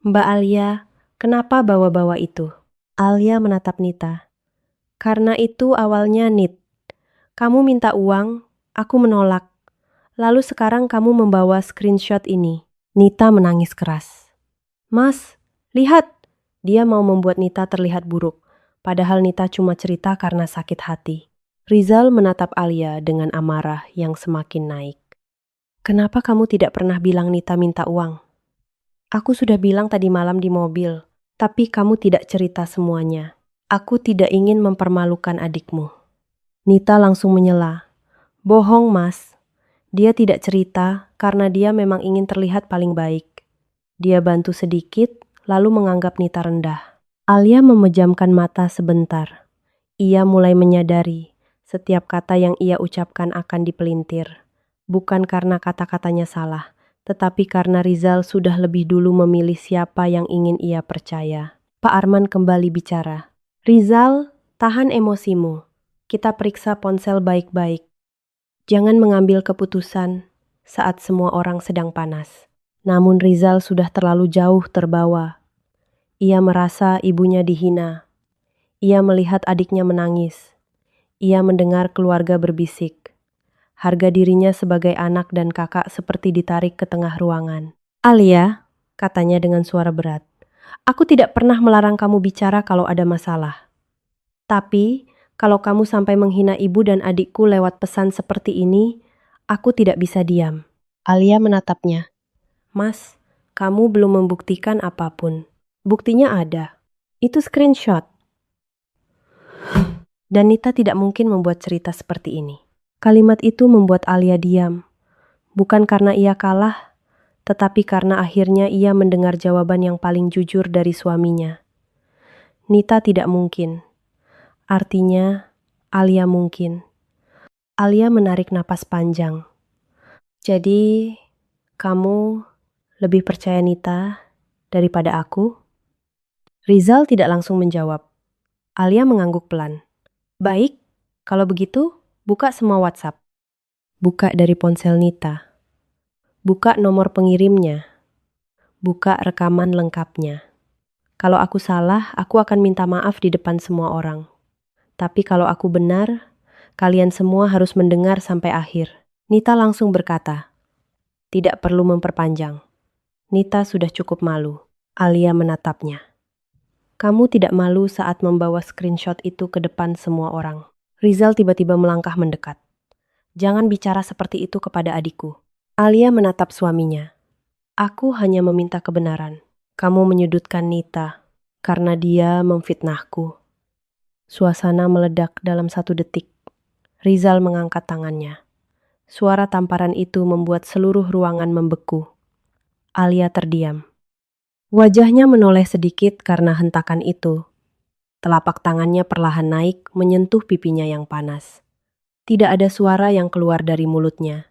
"Mbak Alia, kenapa bawa-bawa itu?" Alia menatap Nita. "Karena itu awalnya Nit. Kamu minta uang, aku menolak. Lalu sekarang kamu membawa screenshot ini." Nita menangis keras. "Mas, lihat!" Dia mau membuat Nita terlihat buruk, padahal Nita cuma cerita karena sakit hati. Rizal menatap Alia dengan amarah yang semakin naik. "Kenapa kamu tidak pernah bilang Nita minta uang?" "Aku sudah bilang tadi malam di mobil, tapi kamu tidak cerita semuanya. Aku tidak ingin mempermalukan adikmu." Nita langsung menyela. "Bohong, Mas. Dia tidak cerita karena dia memang ingin terlihat paling baik." Dia bantu sedikit, lalu menganggap Nita rendah. Alia memejamkan mata sebentar. Ia mulai menyadari setiap kata yang ia ucapkan akan dipelintir. Bukan karena kata-katanya salah, tetapi karena Rizal sudah lebih dulu memilih siapa yang ingin ia percaya. Pak Arman kembali bicara. "Rizal, tahan emosimu. Kita periksa ponsel baik-baik. Jangan mengambil keputusan saat semua orang sedang panas." Namun Rizal sudah terlalu jauh terbawa. Ia merasa ibunya dihina. Ia melihat adiknya menangis. Ia mendengar keluarga berbisik. Harga dirinya sebagai anak dan kakak seperti ditarik ke tengah ruangan. "Alia," katanya dengan suara berat, "aku tidak pernah melarang kamu bicara kalau ada masalah. Tapi, kalau kamu sampai menghina ibu dan adikku lewat pesan seperti ini, aku tidak bisa diam." Alia menatapnya. "Mas, kamu belum membuktikan apapun. Buktinya ada. Itu screenshot." Dan Nita tidak mungkin membuat cerita seperti ini. Kalimat itu membuat Alia diam. Bukan karena ia kalah, tetapi karena akhirnya ia mendengar jawaban yang paling jujur dari suaminya. Nita tidak mungkin. Artinya, Alia mungkin. Alia menarik napas panjang. "Jadi, kamu lebih percaya Nita daripada aku?" Rizal tidak langsung menjawab. Alia mengangguk pelan. "Baik, kalau begitu, buka semua WhatsApp." Buka dari ponsel Nita. Buka nomor pengirimnya. Buka rekaman lengkapnya. Kalau aku salah, aku akan minta maaf di depan semua orang. Tapi kalau aku benar, kalian semua harus mendengar sampai akhir. Nita langsung berkata, "Tidak perlu memperpanjang." Nita sudah cukup malu. Alia menatapnya. "Kamu tidak malu saat membawa screenshot itu ke depan semua orang?" Rizal tiba-tiba melangkah mendekat. "Jangan bicara seperti itu kepada adikku." Alia menatap suaminya. "Aku hanya meminta kebenaran. Kamu menyudutkan Nita karena dia memfitnahku." Suasana meledak dalam 1 detik. Rizal mengangkat tangannya. Suara tamparan itu membuat seluruh ruangan membeku. Alia terdiam. Wajahnya menoleh sedikit karena hentakan itu. Telapak tangannya perlahan naik menyentuh pipinya yang panas. Tidak ada suara yang keluar dari mulutnya.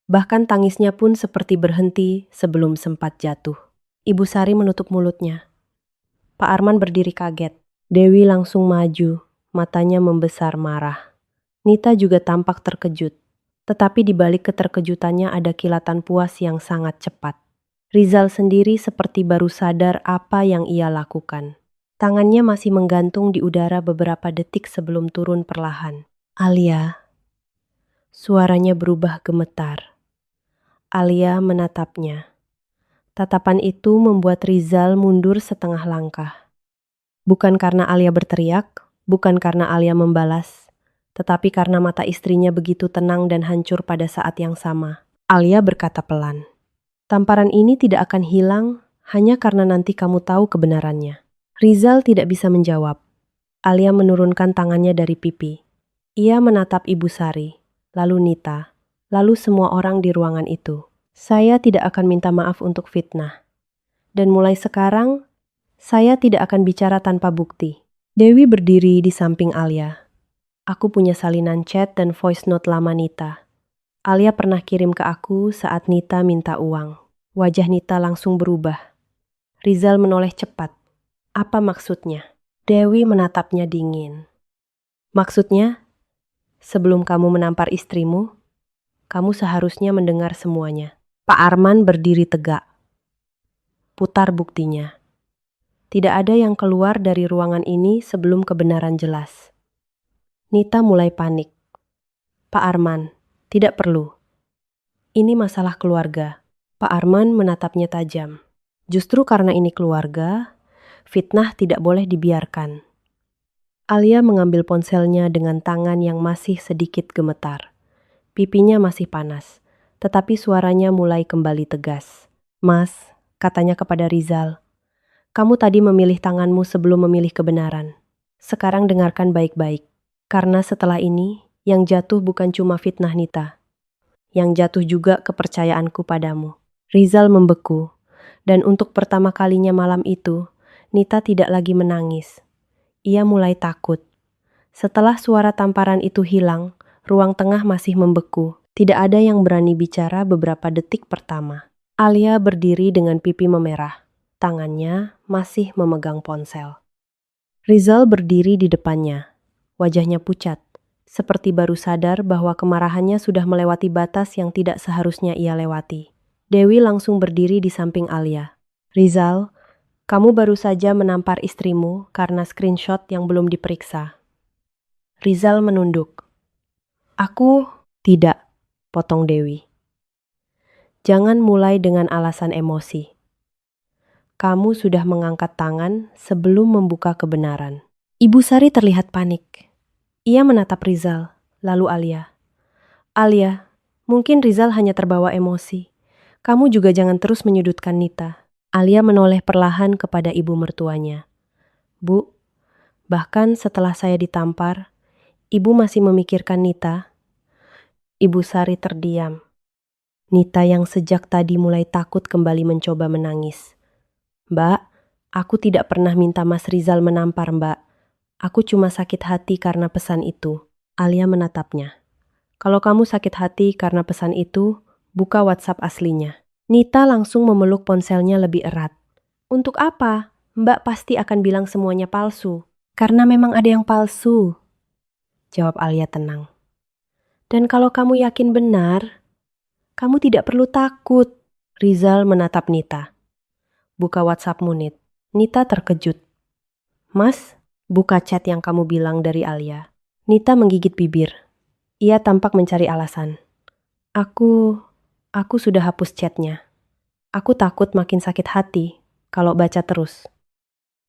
Bahkan tangisnya pun seperti berhenti sebelum sempat jatuh. Ibu Sari menutup mulutnya. Pak Arman berdiri kaget. Dewi langsung maju, matanya membesar marah. Nita juga tampak terkejut. Tetapi di balik keterkejutannya ada kilatan puas yang sangat cepat. Rizal sendiri seperti baru sadar apa yang ia lakukan. Tangannya masih menggantung di udara beberapa detik sebelum turun perlahan. "Alia." Suaranya berubah gemetar. Alia menatapnya. Tatapan itu membuat Rizal mundur setengah langkah. Bukan karena Alia berteriak, Bukan karena Alia membalas, tetapi karena mata istrinya begitu tenang dan hancur pada saat yang sama. Alia berkata pelan, "Tamparan ini tidak akan hilang hanya karena nanti kamu tahu kebenarannya." Rizal tidak bisa menjawab. Alia menurunkan tangannya dari pipi. Ia menatap Ibu Sari, lalu Nita, lalu semua orang di ruangan itu. "Saya tidak akan minta maaf untuk fitnah. Dan mulai sekarang, saya tidak akan bicara tanpa bukti." Dewi berdiri di samping Alia. "Aku punya salinan chat dan voice note lama Nita. Alia pernah kirim ke aku saat Nita minta uang." Wajah Nita langsung berubah. Rizal menoleh cepat. "Apa maksudnya?" Dewi menatapnya dingin. "Maksudnya, sebelum kamu menampar istrimu, kamu seharusnya mendengar semuanya." Pak Arman berdiri tegak. "Putar buktinya." Tidak ada yang keluar dari ruangan ini sebelum kebenaran jelas. Nita mulai panik. "Pak Arman, tidak perlu. Ini masalah keluarga." Pak Arman menatapnya tajam. "Justru karena ini keluarga, fitnah tidak boleh dibiarkan." Alia mengambil ponselnya dengan tangan yang masih sedikit gemetar. Pipinya masih panas, tetapi suaranya mulai kembali tegas. "Mas," katanya kepada Rizal, "kamu tadi memilih tanganmu sebelum memilih kebenaran. Sekarang dengarkan baik-baik. Karena setelah ini, yang jatuh bukan cuma fitnah Nita. Yang jatuh juga kepercayaanku padamu." Rizal membeku, dan untuk pertama kalinya malam itu, Nita tidak lagi menangis. Ia mulai takut. Setelah suara tamparan itu hilang, ruang tengah masih membeku. Tidak ada yang berani bicara beberapa detik pertama. Alia berdiri dengan pipi memerah. Tangannya masih memegang ponsel. Rizal berdiri di depannya. Wajahnya pucat, seperti baru sadar bahwa kemarahannya sudah melewati batas yang tidak seharusnya ia lewati. Dewi langsung berdiri di samping Alia. "Rizal, kamu baru saja menampar istrimu karena screenshot yang belum diperiksa." Rizal menunduk. "Aku tidak," potong Dewi. "Jangan mulai dengan alasan emosi. Kamu sudah mengangkat tangan sebelum membuka kebenaran." Ibu Sari terlihat panik. Ia menatap Rizal, lalu Alia. "Alia, mungkin Rizal hanya terbawa emosi. Kamu juga jangan terus menyudutkan Nita." Alia menoleh perlahan kepada ibu mertuanya. "Bu, bahkan setelah saya ditampar, ibu masih memikirkan Nita." Ibu Sari terdiam. Nita yang sejak tadi mulai takut kembali mencoba menangis. "Mbak, aku tidak pernah minta Mas Rizal menampar, Mbak. Aku cuma sakit hati karena pesan itu." Alia menatapnya. "Kalau kamu sakit hati karena pesan itu, buka WhatsApp aslinya." Nita langsung memeluk ponselnya lebih erat. "Untuk apa? Mbak pasti akan bilang semuanya palsu." "Karena memang ada yang palsu," jawab Alia tenang. "Dan kalau kamu yakin benar, kamu tidak perlu takut." Rizal menatap Nita. "Buka WhatsAppmu, Nit." Nita terkejut. "Mas, buka chat yang kamu bilang dari Alia." Nita menggigit bibir. Ia tampak mencari alasan. Aku sudah hapus chatnya. Aku takut makin sakit hati kalau baca terus.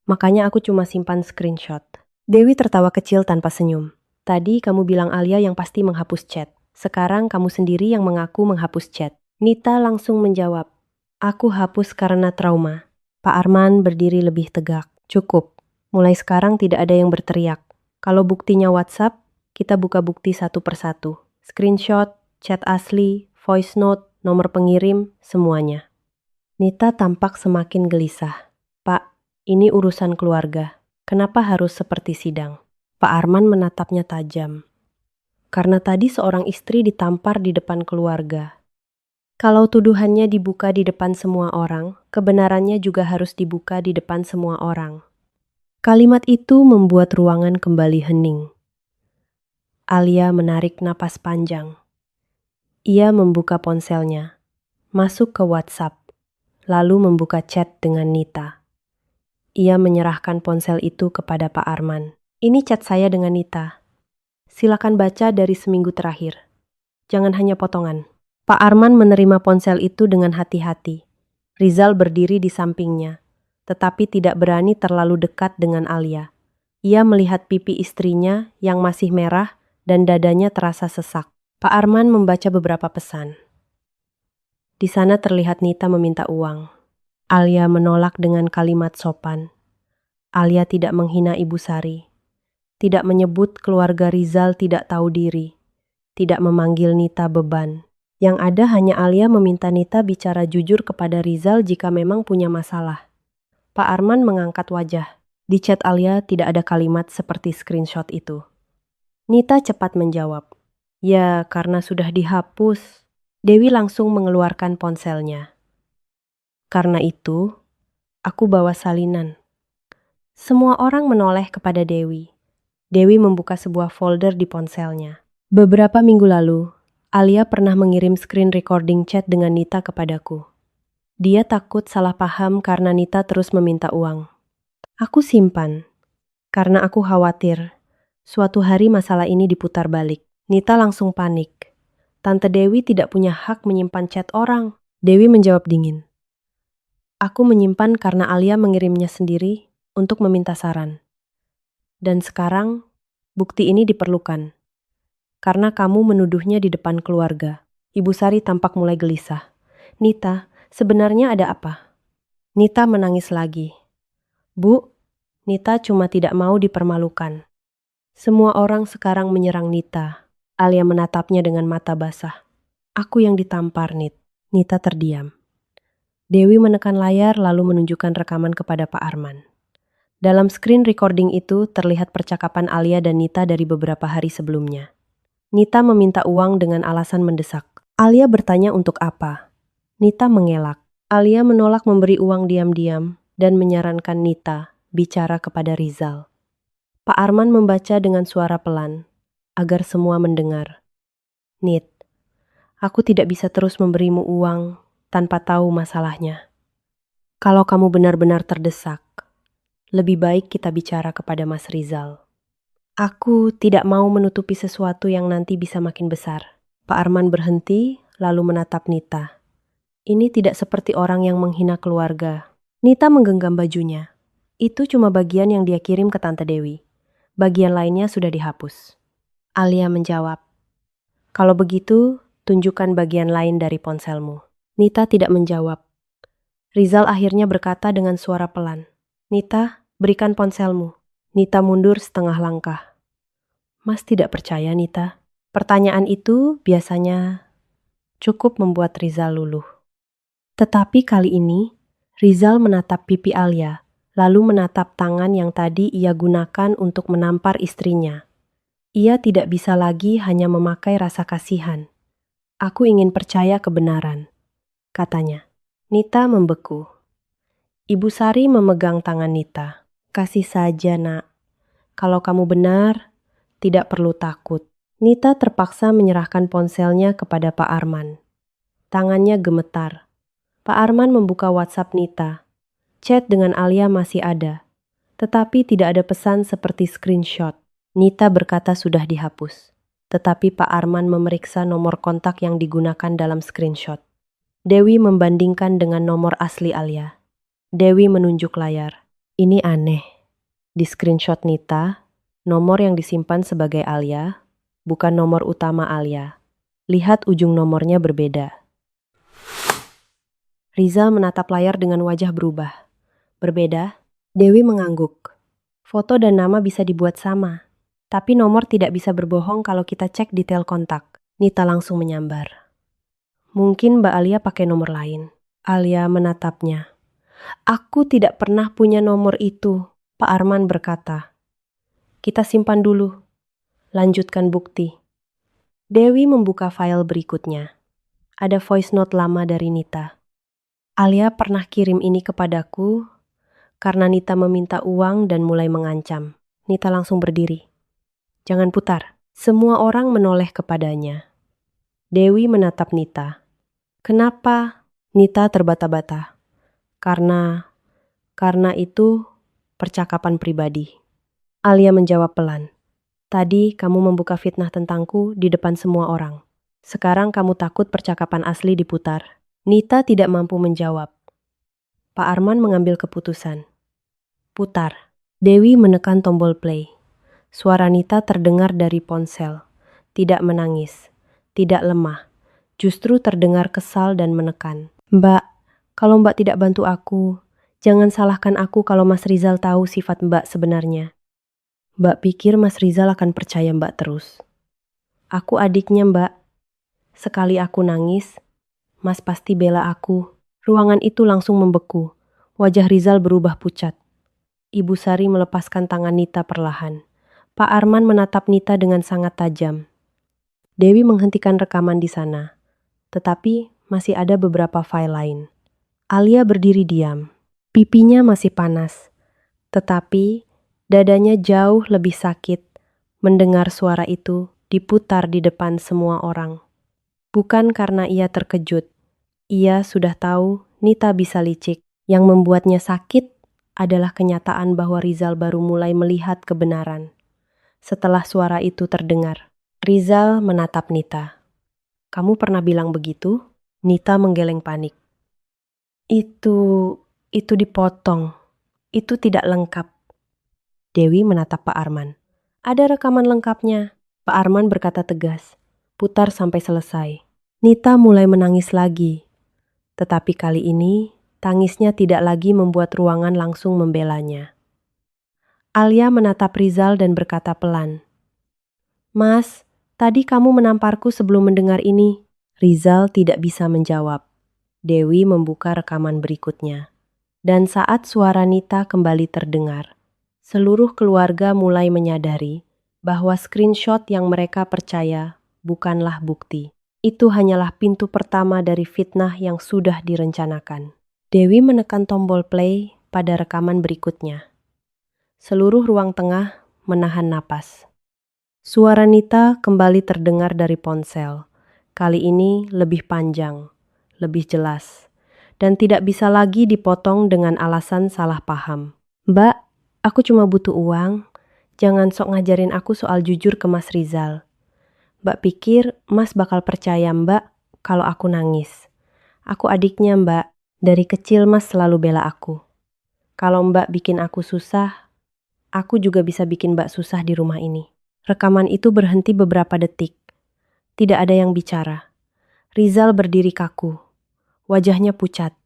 Makanya aku cuma simpan screenshot." Dewi tertawa kecil tanpa senyum. "Tadi kamu bilang Alia yang pasti menghapus chat. Sekarang kamu sendiri yang mengaku menghapus chat." Nita langsung menjawab, "Aku hapus karena trauma." Pak Arman berdiri lebih tegak. "Cukup. Mulai sekarang tidak ada yang berteriak. Kalau buktinya WhatsApp, kita buka bukti satu persatu. Screenshot, chat asli, voice note, nomor pengirim, semuanya." Nita tampak semakin gelisah. "Pak, ini urusan keluarga. Kenapa harus seperti sidang?" Pak Arman menatapnya tajam. "Karena tadi seorang istri ditampar di depan keluarga. Kalau tuduhannya dibuka di depan semua orang, kebenarannya juga harus dibuka di depan semua orang." Kalimat itu membuat ruangan kembali hening. Alia menarik napas panjang. Ia membuka ponselnya, masuk ke WhatsApp, lalu membuka chat dengan Nita. Ia menyerahkan ponsel itu kepada Pak Arman. "Ini chat saya dengan Nita. Silakan baca dari seminggu terakhir. Jangan hanya potongan." Pak Arman menerima ponsel itu dengan hati-hati. Rizal berdiri di sampingnya, tetapi tidak berani terlalu dekat dengan Alia. Ia melihat pipi istrinya yang masih merah dan dadanya terasa sesak. Pak Arman membaca beberapa pesan. Di sana terlihat Nita meminta uang. Alia menolak dengan kalimat sopan. Alia tidak menghina Ibu Sari. Tidak menyebut keluarga Rizal tidak tahu diri. Tidak memanggil Nita beban. Yang ada hanya Alia meminta Nita bicara jujur kepada Rizal jika memang punya masalah. Pak Arman mengangkat wajah. Di chat Alia tidak ada kalimat seperti screenshot itu. Nita cepat menjawab. Ya, karena sudah dihapus. Dewi langsung mengeluarkan ponselnya. Karena itu, aku bawa salinan. Semua orang menoleh kepada Dewi. Dewi membuka sebuah folder di ponselnya. Beberapa minggu lalu, Alia pernah mengirim screen recording chat dengan Nita kepadaku. Dia takut salah paham karena Nita terus meminta uang. Aku simpan, karena aku khawatir suatu hari masalah ini diputar balik. Nita langsung panik. Tante Dewi tidak punya hak menyimpan chat orang. Dewi menjawab dingin. Aku menyimpan karena Alia mengirimnya sendiri untuk meminta saran. Dan sekarang, bukti ini diperlukan. Karena kamu menuduhnya di depan keluarga. Ibu Sari tampak mulai gelisah. Nita, sebenarnya ada apa? Nita menangis lagi. Bu, Nita cuma tidak mau dipermalukan. Semua orang sekarang menyerang Nita. Alia menatapnya dengan mata basah. Aku yang ditampar, Nit. Nita terdiam. Dewi menekan layar lalu menunjukkan rekaman kepada Pak Arman. Dalam screen recording itu terlihat percakapan Alia dan Nita dari beberapa hari sebelumnya. Nita meminta uang dengan alasan mendesak. Alia bertanya untuk apa. Nita mengelak. Alia menolak memberi uang diam-diam dan menyarankan Nita bicara kepada Rizal. Pak Arman membaca dengan suara pelan, agar semua mendengar. Nit, aku tidak bisa terus memberimu uang tanpa tahu masalahnya. Kalau kamu benar-benar terdesak, lebih baik kita bicara kepada Mas Rizal. Aku tidak mau menutupi sesuatu yang nanti bisa makin besar. Pak Arman berhenti, lalu menatap Nita. Ini tidak seperti orang yang menghina keluarga. Nita menggenggam bajunya. Itu cuma bagian yang dia kirim ke Tante Dewi. Bagian lainnya sudah dihapus. Alia menjawab. Kalau begitu, tunjukkan bagian lain dari ponselmu. Nita tidak menjawab. Rizal akhirnya berkata dengan suara pelan. Nita, berikan ponselmu. Nita mundur setengah langkah. Mas tidak percaya, Nita. Pertanyaan itu biasanya cukup membuat Rizal luluh. Tetapi kali ini, Rizal menatap pipi Alia, lalu menatap tangan yang tadi ia gunakan untuk menampar istrinya. Ia tidak bisa lagi hanya memakai rasa kasihan. Aku ingin percaya kebenaran, katanya. Nita membeku. Ibu Sari memegang tangan Nita. Kasih saja, nak. Kalau kamu benar, tidak perlu takut. Nita terpaksa menyerahkan ponselnya kepada Pak Arman. Tangannya gemetar. Pak Arman membuka WhatsApp Nita. Chat dengan Alia masih ada, tetapi tidak ada pesan seperti screenshot. Nita berkata sudah dihapus, tetapi Pak Arman memeriksa nomor kontak yang digunakan dalam screenshot. Dewi membandingkan dengan nomor asli Alia. Dewi menunjuk layar. Ini aneh. Di screenshot Nita, nomor yang disimpan sebagai Alia, bukan nomor utama Alia. Lihat ujung nomornya berbeda. Rizal menatap layar dengan wajah berubah. Berbeda? Dewi mengangguk. Foto dan nama bisa dibuat sama. Tapi nomor tidak bisa berbohong kalau kita cek detail kontak. Nita langsung menyambar. Mungkin Mbak Alia pakai nomor lain. Alia menatapnya. Aku tidak pernah punya nomor itu, Pak Arman berkata. Kita simpan dulu. Lanjutkan bukti. Dewi membuka file berikutnya. Ada voice note lama dari Nita. Alia pernah kirim ini kepadaku karena Nita meminta uang dan mulai mengancam. Nita langsung berdiri. Jangan putar. Semua orang menoleh kepadanya. Dewi menatap Nita. Kenapa? Nita terbata-bata. Karena itu percakapan pribadi. Alia menjawab pelan. Tadi kamu membuka fitnah tentangku di depan semua orang. Sekarang kamu takut percakapan asli diputar. Nita tidak mampu menjawab. Pak Arman mengambil keputusan. Putar. Dewi menekan tombol play. Suara Nita terdengar dari ponsel. Tidak menangis, tidak lemah. Justru terdengar kesal dan menekan. Mbak, kalau Mbak tidak bantu aku, jangan salahkan aku kalau Mas Rizal tahu sifat Mbak sebenarnya. Mbak pikir Mas Rizal akan percaya Mbak terus. Aku adiknya Mbak. Sekali aku nangis, Mas pasti bela aku. Ruangan itu langsung membeku. Wajah Rizal berubah pucat. Ibu Sari melepaskan tangan Nita perlahan. Pak Arman menatap Nita dengan sangat tajam. Dewi menghentikan rekaman di sana. Tetapi masih ada beberapa file lain. Alia berdiri diam. Pipinya masih panas. Tetapi dadanya jauh lebih sakit mendengar suara itu diputar di depan semua orang. Bukan karena ia terkejut. Ia sudah tahu Nita bisa licik. Yang membuatnya sakit adalah kenyataan bahwa Rizal baru mulai melihat kebenaran. Setelah suara itu terdengar, Rizal menatap Nita. Kamu pernah bilang begitu? Nita menggeleng panik. Itu dipotong. Itu tidak lengkap. Dewi menatap Pak Arman. Ada rekaman lengkapnya. Pak Arman berkata tegas. Putar sampai selesai. Nita mulai menangis lagi. Tetapi kali ini, tangisnya tidak lagi membuat ruangan langsung membelanya. Alia menatap Rizal dan berkata pelan. Mas, tadi kamu menamparku sebelum mendengar ini. Rizal tidak bisa menjawab. Dewi membuka rekaman berikutnya. Dan saat suara Nita kembali terdengar, seluruh keluarga mulai menyadari bahwa screenshot yang mereka percaya bukanlah bukti. Itu hanyalah pintu pertama dari fitnah yang sudah direncanakan. Dewi menekan tombol play pada rekaman berikutnya. Seluruh ruang tengah menahan napas. Suara Nita kembali terdengar dari ponsel. Kali ini lebih panjang, lebih jelas, dan tidak bisa lagi dipotong dengan alasan salah paham. Mbak, aku cuma butuh uang. Jangan sok ngajarin aku soal jujur ke Mas Rizal. Mbak pikir Mas bakal percaya Mbak kalau aku nangis. Aku adiknya Mbak. Dari kecil Mas selalu bela aku. Kalau Mbak bikin aku susah, aku juga bisa bikin Mbak susah di rumah ini. Rekaman itu berhenti beberapa detik. Tidak ada yang bicara. Rizal berdiri kaku. Wajahnya pucat.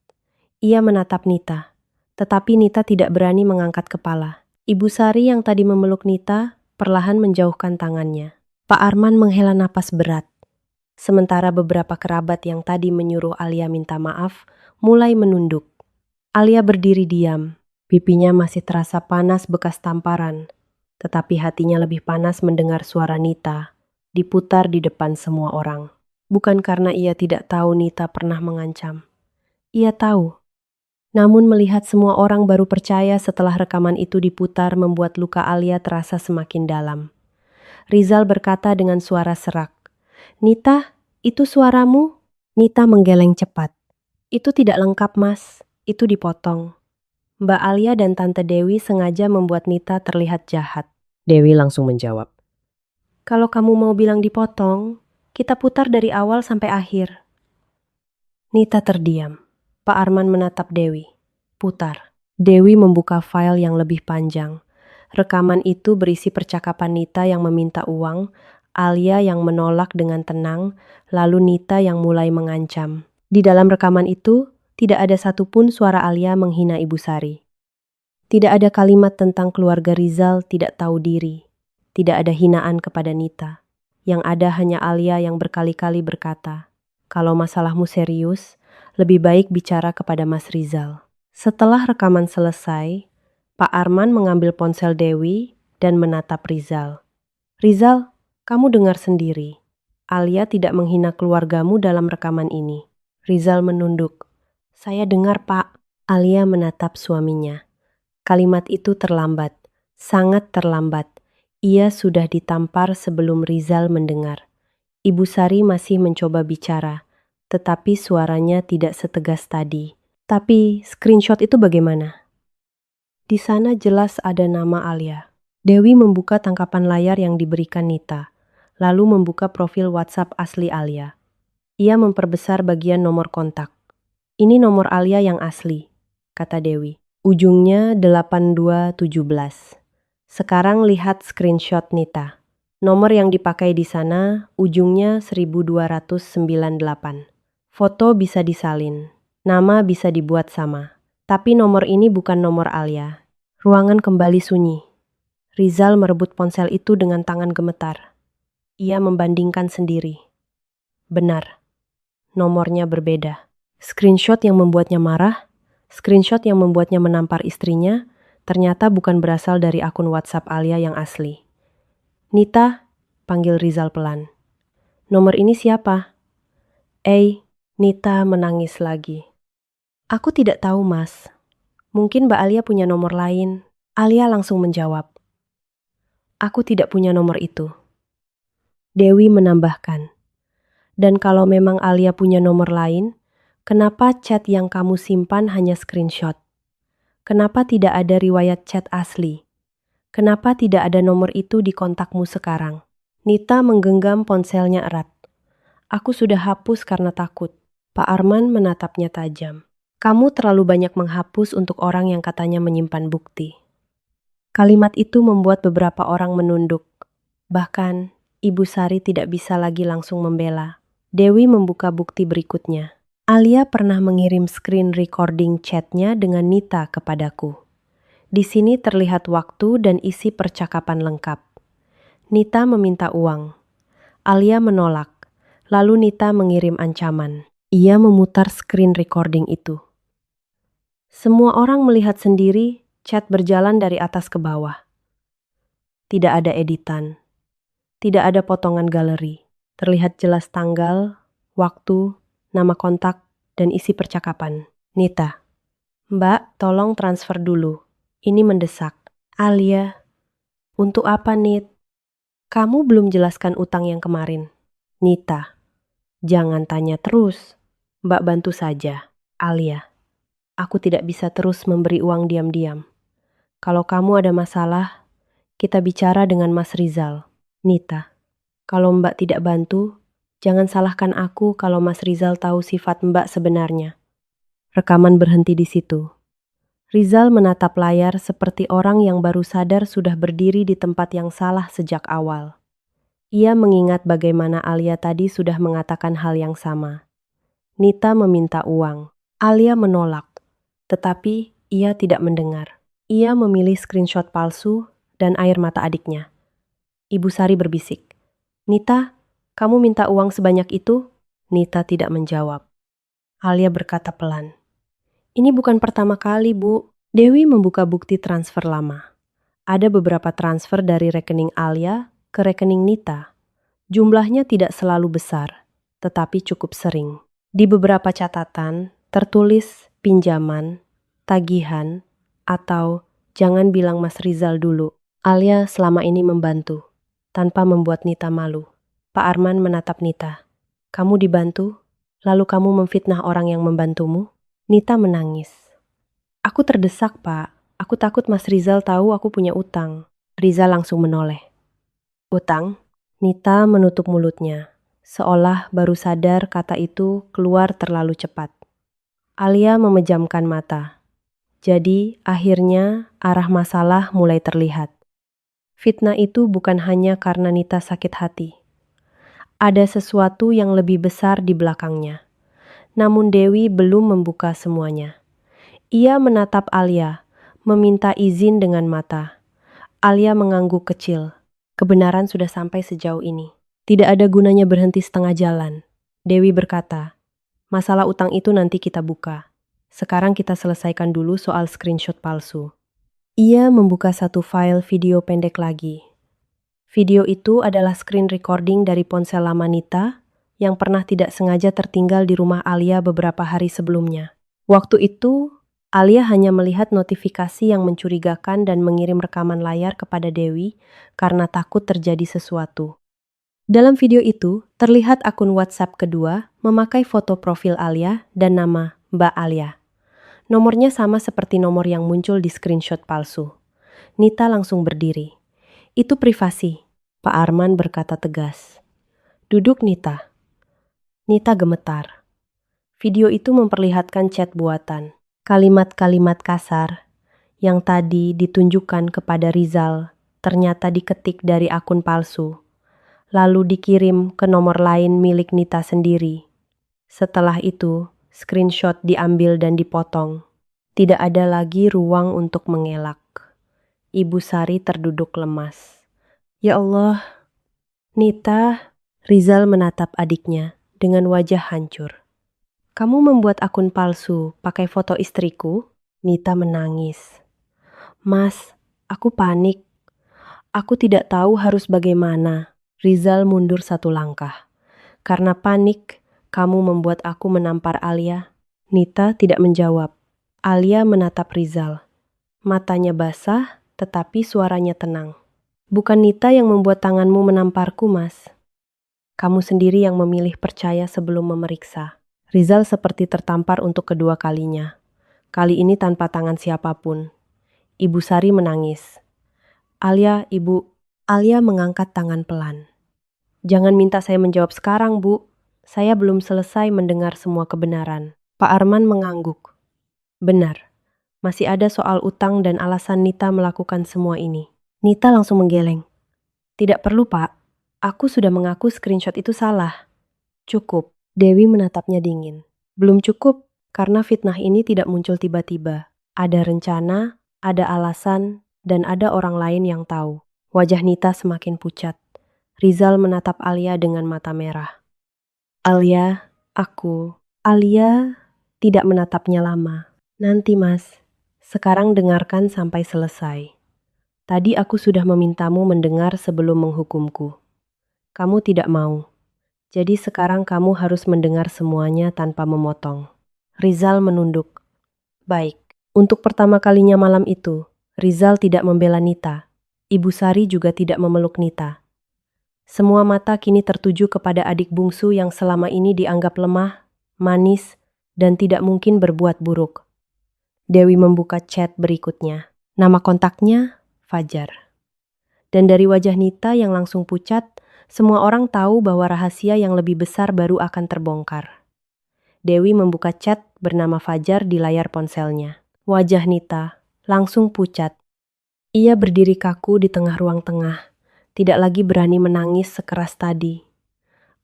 Ia menatap Nita. Tetapi Nita tidak berani mengangkat kepala. Ibu Sari yang tadi memeluk Nita perlahan menjauhkan tangannya. Pak Arman menghela napas berat. Sementara beberapa kerabat yang tadi menyuruh Alia minta maaf mulai menunduk. Alia berdiri diam. Pipinya masih terasa panas bekas tamparan. Tetapi hatinya lebih panas mendengar suara Nita diputar di depan semua orang. Bukan karena ia tidak tahu Nita pernah mengancam. Ia tahu. Namun melihat semua orang baru percaya setelah rekaman itu diputar membuat luka Alia terasa semakin dalam. Rizal berkata dengan suara serak, Nita, itu suaramu? Nita menggeleng cepat. Itu tidak lengkap, Mas. Itu dipotong. Mbak Alia dan Tante Dewi sengaja membuat Nita terlihat jahat. Dewi langsung menjawab. Kalau kamu mau bilang dipotong, kita putar dari awal sampai akhir. Nita terdiam. Pak Arman menatap Dewi. Putar. Dewi membuka file yang lebih panjang. Rekaman itu berisi percakapan Nita yang meminta uang, Alia yang menolak dengan tenang, lalu Nita yang mulai mengancam. Di dalam rekaman itu, tidak ada satupun suara Alia menghina Ibu Sari. Tidak ada kalimat tentang keluarga Rizal tidak tahu diri. Tidak ada hinaan kepada Nita. Yang ada hanya Alia yang berkali-kali berkata, kalau masalahmu serius, lebih baik bicara kepada Mas Rizal. Setelah rekaman selesai, Pak Arman mengambil ponsel Dewi dan menatap Rizal. Rizal, kamu dengar sendiri. Alia tidak menghina keluargamu dalam rekaman ini. Rizal menunduk. Saya dengar, Pak. Alia menatap suaminya. Kalimat itu terlambat, sangat terlambat. Ia sudah ditampar sebelum Rizal mendengar. Ibu Sari masih mencoba bicara, tetapi suaranya tidak setegas tadi. Tapi screenshot itu bagaimana? Di sana jelas ada nama Alia. Dewi membuka tangkapan layar yang diberikan Nita, lalu membuka profil WhatsApp asli Alia. Ia memperbesar bagian nomor kontak. Ini nomor Alia yang asli, kata Dewi. Ujungnya 8217. Sekarang lihat screenshot Nita. Nomor yang dipakai di sana ujungnya 1298. Foto bisa disalin, nama bisa dibuat sama. Tapi nomor ini bukan nomor Alia. Ruangan kembali sunyi. Rizal merebut ponsel itu dengan tangan gemetar. Ia membandingkan sendiri. Benar, nomornya berbeda. Screenshot yang membuatnya marah, screenshot yang membuatnya menampar istrinya, ternyata bukan berasal dari akun WhatsApp Alia yang asli. Nita, panggil Rizal pelan. Nomor ini siapa? Nita menangis lagi. Aku tidak tahu, Mas. Mungkin Mbak Alia punya nomor lain. Alia langsung menjawab. Aku tidak punya nomor itu. Dewi menambahkan. Dan kalau memang Alia punya nomor lain, kenapa chat yang kamu simpan hanya screenshot? Kenapa tidak ada riwayat chat asli? Kenapa tidak ada nomor itu di kontakmu sekarang? Nita menggenggam ponselnya erat. Aku sudah hapus karena takut. Pak Arman menatapnya tajam. Kamu terlalu banyak menghapus untuk orang yang katanya menyimpan bukti. Kalimat itu membuat beberapa orang menunduk. Bahkan, Ibu Sari tidak bisa lagi langsung membela. Dewi membuka bukti berikutnya. Alia pernah mengirim screen recording chatnya dengan Nita kepadaku. Di sini terlihat waktu dan isi percakapan lengkap. Nita meminta uang. Alia menolak. Lalu Nita mengirim ancaman. Ia memutar screen recording itu. Semua orang melihat sendiri chat berjalan dari atas ke bawah. Tidak ada editan. Tidak ada potongan galeri. Terlihat jelas tanggal, waktu, nama kontak, dan isi percakapan. Nita. Mbak, tolong transfer dulu. Ini mendesak. Alia. Untuk apa, Nit? Kamu belum jelaskan utang yang kemarin. Nita. Jangan tanya terus. Mbak bantu saja. Alia. Aku tidak bisa terus memberi uang diam-diam. Kalau kamu ada masalah, kita bicara dengan Mas Rizal. Nita. Kalau Mbak tidak bantu, jangan salahkan aku kalau Mas Rizal tahu sifat Mbak sebenarnya. Rekaman berhenti di situ. Rizal menatap layar seperti orang yang baru sadar sudah berdiri di tempat yang salah sejak awal. Ia mengingat bagaimana Alia tadi sudah mengatakan hal yang sama. Nita meminta uang. Alia menolak, tetapi ia tidak mendengar. Ia memilih screenshot palsu dan air mata adiknya. Ibu Sari berbisik. Nita, kamu minta uang sebanyak itu? Nita tidak menjawab. Alia berkata pelan. Ini bukan pertama kali, Bu. Dewi membuka bukti transfer lama. Ada beberapa transfer dari rekening Alia ke rekening Nita. Jumlahnya tidak selalu besar, tetapi cukup sering. Di beberapa catatan, tertulis pinjaman, tagihan, atau jangan bilang Mas Rizal dulu. Alia selama ini membantu, tanpa membuat Nita malu. Pak Arman menatap Nita. Kamu dibantu, lalu kamu memfitnah orang yang membantumu? Nita menangis. Aku terdesak, Pak. Aku takut Mas Rizal tahu aku punya utang. Rizal langsung menoleh. Utang? Nita menutup mulutnya, seolah baru sadar kata itu keluar terlalu cepat. Alia memejamkan mata. Jadi, akhirnya arah masalah mulai terlihat. Fitnah itu bukan hanya karena Nita sakit hati. Ada sesuatu yang lebih besar di belakangnya. Namun Dewi belum membuka semuanya. Ia menatap Alia, meminta izin dengan mata. Alia mengangguk kecil. Kebenaran sudah sampai sejauh ini. Tidak ada gunanya berhenti setengah jalan. Dewi berkata, masalah utang itu nanti kita buka. Sekarang kita selesaikan dulu soal screenshot palsu. Ia membuka satu file video pendek lagi. Video itu adalah screen recording dari ponsel lama Nita yang pernah tidak sengaja tertinggal di rumah Alia beberapa hari sebelumnya. Waktu itu, Alia hanya melihat notifikasi yang mencurigakan dan mengirim rekaman layar kepada Dewi karena takut terjadi sesuatu. Dalam video itu, terlihat akun WhatsApp kedua memakai foto profil Alia dan nama Mbak Alia. Nomornya sama seperti nomor yang muncul di screenshot palsu. Nita langsung berdiri. Itu privasi, Pak Arman berkata tegas. Duduk, Nita. Nita gemetar. Video itu memperlihatkan chat buatan. Kalimat-kalimat kasar yang tadi ditunjukkan kepada Rizal ternyata diketik dari akun palsu, lalu dikirim ke nomor lain milik Nita sendiri. Setelah itu, screenshot diambil dan dipotong. Tidak ada lagi ruang untuk mengelak. Ibu Sari terduduk lemas. Ya Allah, Nita, Rizal menatap adiknya dengan wajah hancur. Kamu membuat akun palsu pakai foto istriku? Nita menangis. Mas, aku panik. Aku tidak tahu harus bagaimana. Rizal mundur satu langkah. Karena panik, kamu membuat aku menampar Alia. Nita tidak menjawab. Alia menatap Rizal. Matanya basah, tetapi suaranya tenang. Bukan Nita yang membuat tanganmu menamparku, Mas. Kamu sendiri yang memilih percaya sebelum memeriksa. Rizal seperti tertampar untuk kedua kalinya. Kali ini tanpa tangan siapapun. Ibu Sari menangis. Alia, Ibu. Alia mengangkat tangan pelan. Jangan minta saya menjawab sekarang, Bu. Saya belum selesai mendengar semua kebenaran. Pak Arman mengangguk. Benar. Masih ada soal utang dan alasan Nita melakukan semua ini. Nita langsung menggeleng. Tidak perlu, Pak. Aku sudah mengaku screenshot itu salah. Cukup. Dewi menatapnya dingin. Belum cukup, karena fitnah ini tidak muncul tiba-tiba. Ada rencana, ada alasan, dan ada orang lain yang tahu. Wajah Nita semakin pucat. Rizal menatap Alia dengan mata merah. Alia, aku. Alia tidak menatapnya lama. Nanti, Mas. Sekarang dengarkan sampai selesai. Tadi aku sudah memintamu mendengar sebelum menghukumku. Kamu tidak mau. Jadi sekarang kamu harus mendengar semuanya tanpa memotong. Rizal menunduk. Baik. Untuk pertama kalinya malam itu, Rizal tidak membela Nita. Ibu Sari juga tidak memeluk Nita. Semua mata kini tertuju kepada adik bungsu yang selama ini dianggap lemah, manis, dan tidak mungkin berbuat buruk. Dewi membuka chat berikutnya. Nama kontaknya, Fajar. Dan dari wajah Nita yang langsung pucat, semua orang tahu bahwa rahasia yang lebih besar baru akan terbongkar. Dewi membuka chat bernama Fajar di layar ponselnya. Wajah Nita langsung pucat. Ia berdiri kaku di tengah ruang tengah, tidak lagi berani menangis sekeras tadi.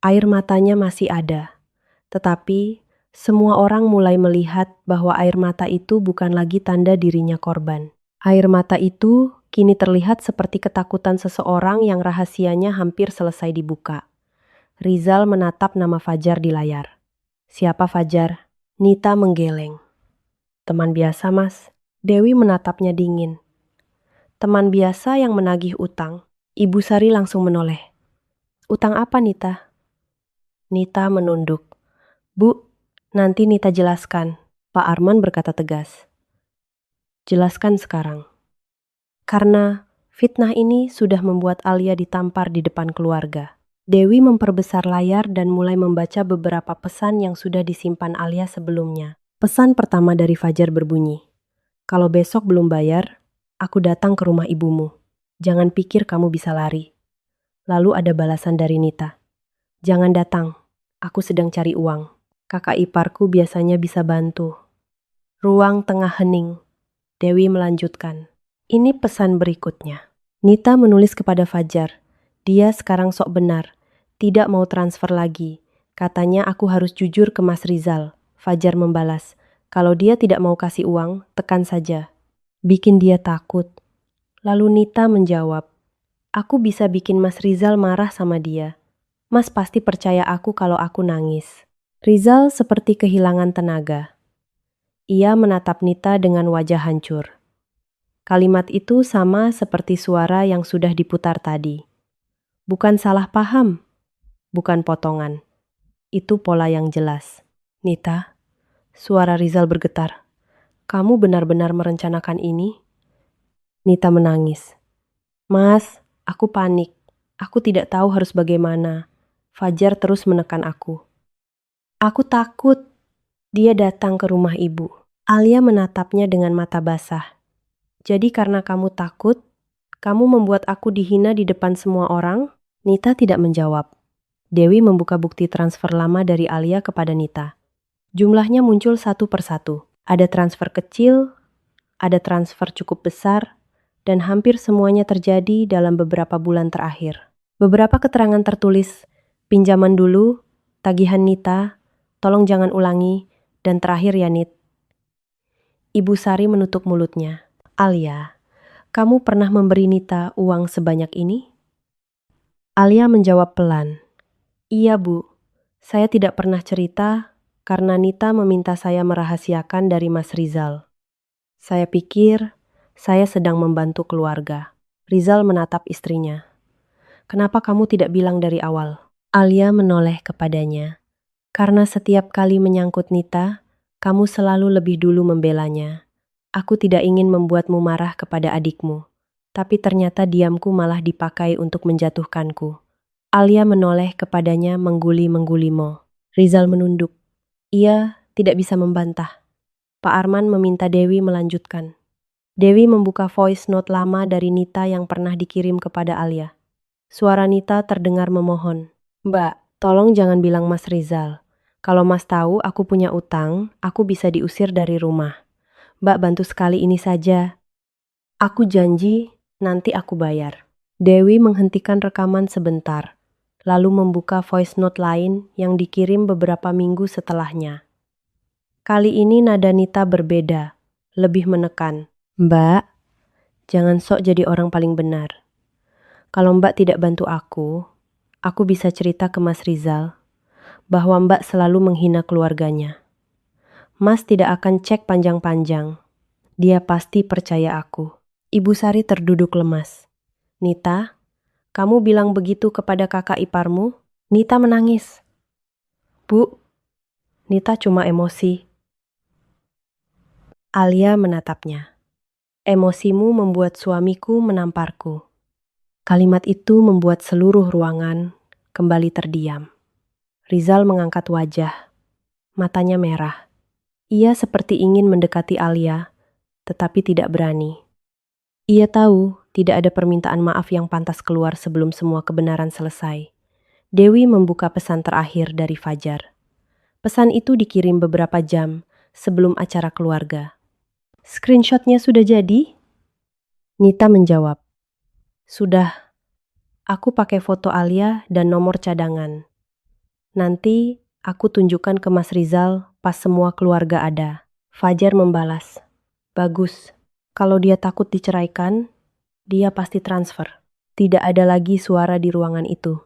Air matanya masih ada, tetapi semua orang mulai melihat bahwa air mata itu bukan lagi tanda dirinya korban. Air mata itu kini terlihat seperti ketakutan seseorang yang rahasianya hampir selesai dibuka. Rizal menatap nama Fajar di layar. Siapa Fajar? Nita menggeleng. Teman biasa, Mas. Dewi menatapnya dingin. Teman biasa yang menagih utang. Ibu Sari langsung menoleh. Utang apa, Nita? Nita menunduk. Bu, nanti Nita jelaskan. Pak Arman berkata tegas. Jelaskan sekarang. Karena fitnah ini sudah membuat Alia ditampar di depan keluarga. Dewi memperbesar layar dan mulai membaca beberapa pesan yang sudah disimpan Alia sebelumnya. Pesan pertama dari Fajar berbunyi, kalau besok belum bayar, aku datang ke rumah ibumu. Jangan pikir kamu bisa lari. Lalu ada balasan dari Nita. Jangan datang, aku sedang cari uang. Kakak iparku biasanya bisa bantu. Ruang tengah hening. Dewi melanjutkan. Ini pesan berikutnya. Nita menulis kepada Fajar. Dia sekarang sok benar. Tidak mau transfer lagi. Katanya aku harus jujur ke Mas Rizal. Fajar membalas. Kalau dia tidak mau kasih uang, tekan saja. Bikin dia takut. Lalu Nita menjawab. Aku bisa bikin Mas Rizal marah sama dia. Mas pasti percaya aku kalau aku nangis. Rizal seperti kehilangan tenaga. Ia menatap Nita dengan wajah hancur. Kalimat itu sama seperti suara yang sudah diputar tadi. Bukan salah paham, bukan potongan. Itu pola yang jelas. Nita, suara Rizal bergetar. Kamu benar-benar merencanakan ini? Nita menangis. Mas, aku panik. Aku tidak tahu harus bagaimana. Fajar terus menekan aku. Aku takut. Dia datang ke rumah ibu. Alia menatapnya dengan mata basah. Jadi karena kamu takut, kamu membuat aku dihina di depan semua orang? Nita tidak menjawab. Dewi membuka bukti transfer lama dari Alia kepada Nita. Jumlahnya muncul satu persatu. Ada transfer kecil, ada transfer cukup besar, dan hampir semuanya terjadi dalam beberapa bulan terakhir. Beberapa keterangan tertulis, pinjaman dulu, tagihan Nita, tolong jangan ulangi, dan terakhir ya Nit. Ibu Sari menutup mulutnya. Alia, kamu pernah memberi Nita uang sebanyak ini? Alia menjawab pelan. Iya Bu, saya tidak pernah cerita karena Nita meminta saya merahasiakan dari Mas Rizal. Saya pikir saya sedang membantu keluarga. Rizal menatap istrinya. Kenapa kamu tidak bilang dari awal? Alia menoleh kepadanya. Karena setiap kali menyangkut Nita, kamu selalu lebih dulu membelanya. Aku tidak ingin membuatmu marah kepada adikmu. Tapi ternyata diamku malah dipakai untuk menjatuhkanku. Alia menoleh kepadanya mengguli-menggulimo. Rizal menunduk. Ia tidak bisa membantah. Pak Arman meminta Dewi melanjutkan. Dewi membuka voice note lama dari Nita yang pernah dikirim kepada Alia. Suara Nita terdengar memohon. Mbak, tolong jangan bilang Mas Rizal. Kalau Mas tahu aku punya utang, aku bisa diusir dari rumah. Mbak bantu sekali ini saja. Aku janji, nanti aku bayar. Dewi menghentikan rekaman sebentar, lalu membuka voice note lain yang dikirim beberapa minggu setelahnya. Kali ini nada Nita berbeda, lebih menekan. Mbak, jangan sok jadi orang paling benar. Kalau Mbak tidak bantu aku bisa cerita ke Mas Rizal bahwa Mbak selalu menghina keluarganya. Mas tidak akan cek panjang-panjang. Dia pasti percaya aku. Ibu Sari terduduk lemas. Nita, kamu bilang begitu kepada kakak iparmu? Nita menangis. Bu, Nita cuma emosi. Alia menatapnya. Emosimu membuat suamiku menamparku. Kalimat itu membuat seluruh ruangan kembali terdiam. Rizal mengangkat wajah. Matanya merah. Ia seperti ingin mendekati Alia, tetapi tidak berani. Ia tahu tidak ada permintaan maaf yang pantas keluar sebelum semua kebenaran selesai. Dewi membuka pesan terakhir dari Fajar. Pesan itu dikirim beberapa jam sebelum acara keluarga. Screenshotnya sudah jadi? Nita menjawab. Sudah. Aku pakai foto Alia dan nomor cadangan. Nanti aku tunjukkan ke Mas Rizal pas semua keluarga ada. Fajar membalas. Bagus. Kalau dia takut diceraikan, dia pasti transfer. Tidak ada lagi suara di ruangan itu.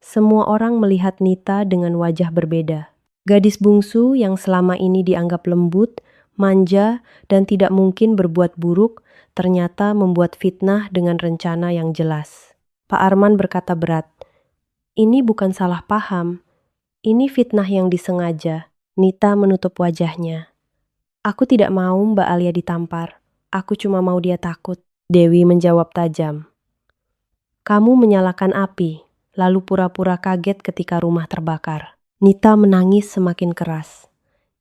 Semua orang melihat Nita dengan wajah berbeda. Gadis bungsu yang selama ini dianggap lembut, manja, dan tidak mungkin berbuat buruk, ternyata membuat fitnah dengan rencana yang jelas. Pak Arman berkata berat, ini bukan salah paham, ini fitnah yang disengaja. Nita menutup wajahnya. Aku tidak mau Mbak Alia ditampar, aku cuma mau dia takut. Dewi menjawab tajam. Kamu menyalakan api, lalu pura-pura kaget ketika rumah terbakar. Nita menangis semakin keras.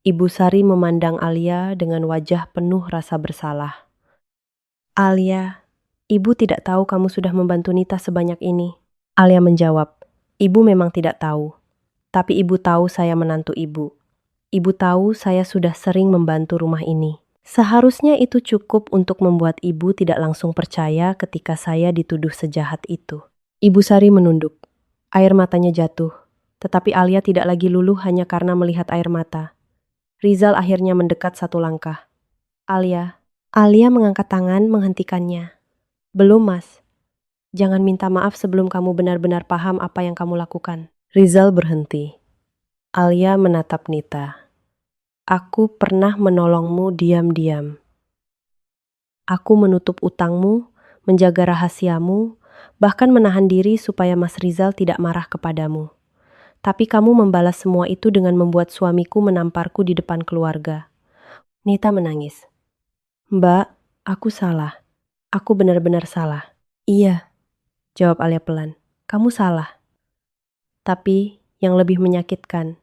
Ibu Sari memandang Alia dengan wajah penuh rasa bersalah. Alia, ibu tidak tahu kamu sudah membantu Nita sebanyak ini. Alia menjawab, ibu memang tidak tahu. Tapi ibu tahu saya menantu ibu. Ibu tahu saya sudah sering membantu rumah ini. Seharusnya itu cukup untuk membuat ibu tidak langsung percaya ketika saya dituduh sejahat itu. Ibu Sari menunduk. Air matanya jatuh. Tetapi Alia tidak lagi luluh hanya karena melihat air mata. Rizal akhirnya mendekat satu langkah. Alia mengangkat tangan menghentikannya. Belum Mas. Jangan minta maaf sebelum kamu benar-benar paham apa yang kamu lakukan. Rizal berhenti. Alia menatap Nita. Aku pernah menolongmu diam-diam. Aku menutup utangmu, menjaga rahasiamu, bahkan menahan diri supaya Mas Rizal tidak marah kepadamu. Tapi kamu membalas semua itu dengan membuat suamiku menamparku di depan keluarga. Nita menangis. Mbak, aku salah. Aku benar-benar salah. Iya, jawab Alia pelan. Kamu salah. Tapi yang lebih menyakitkan,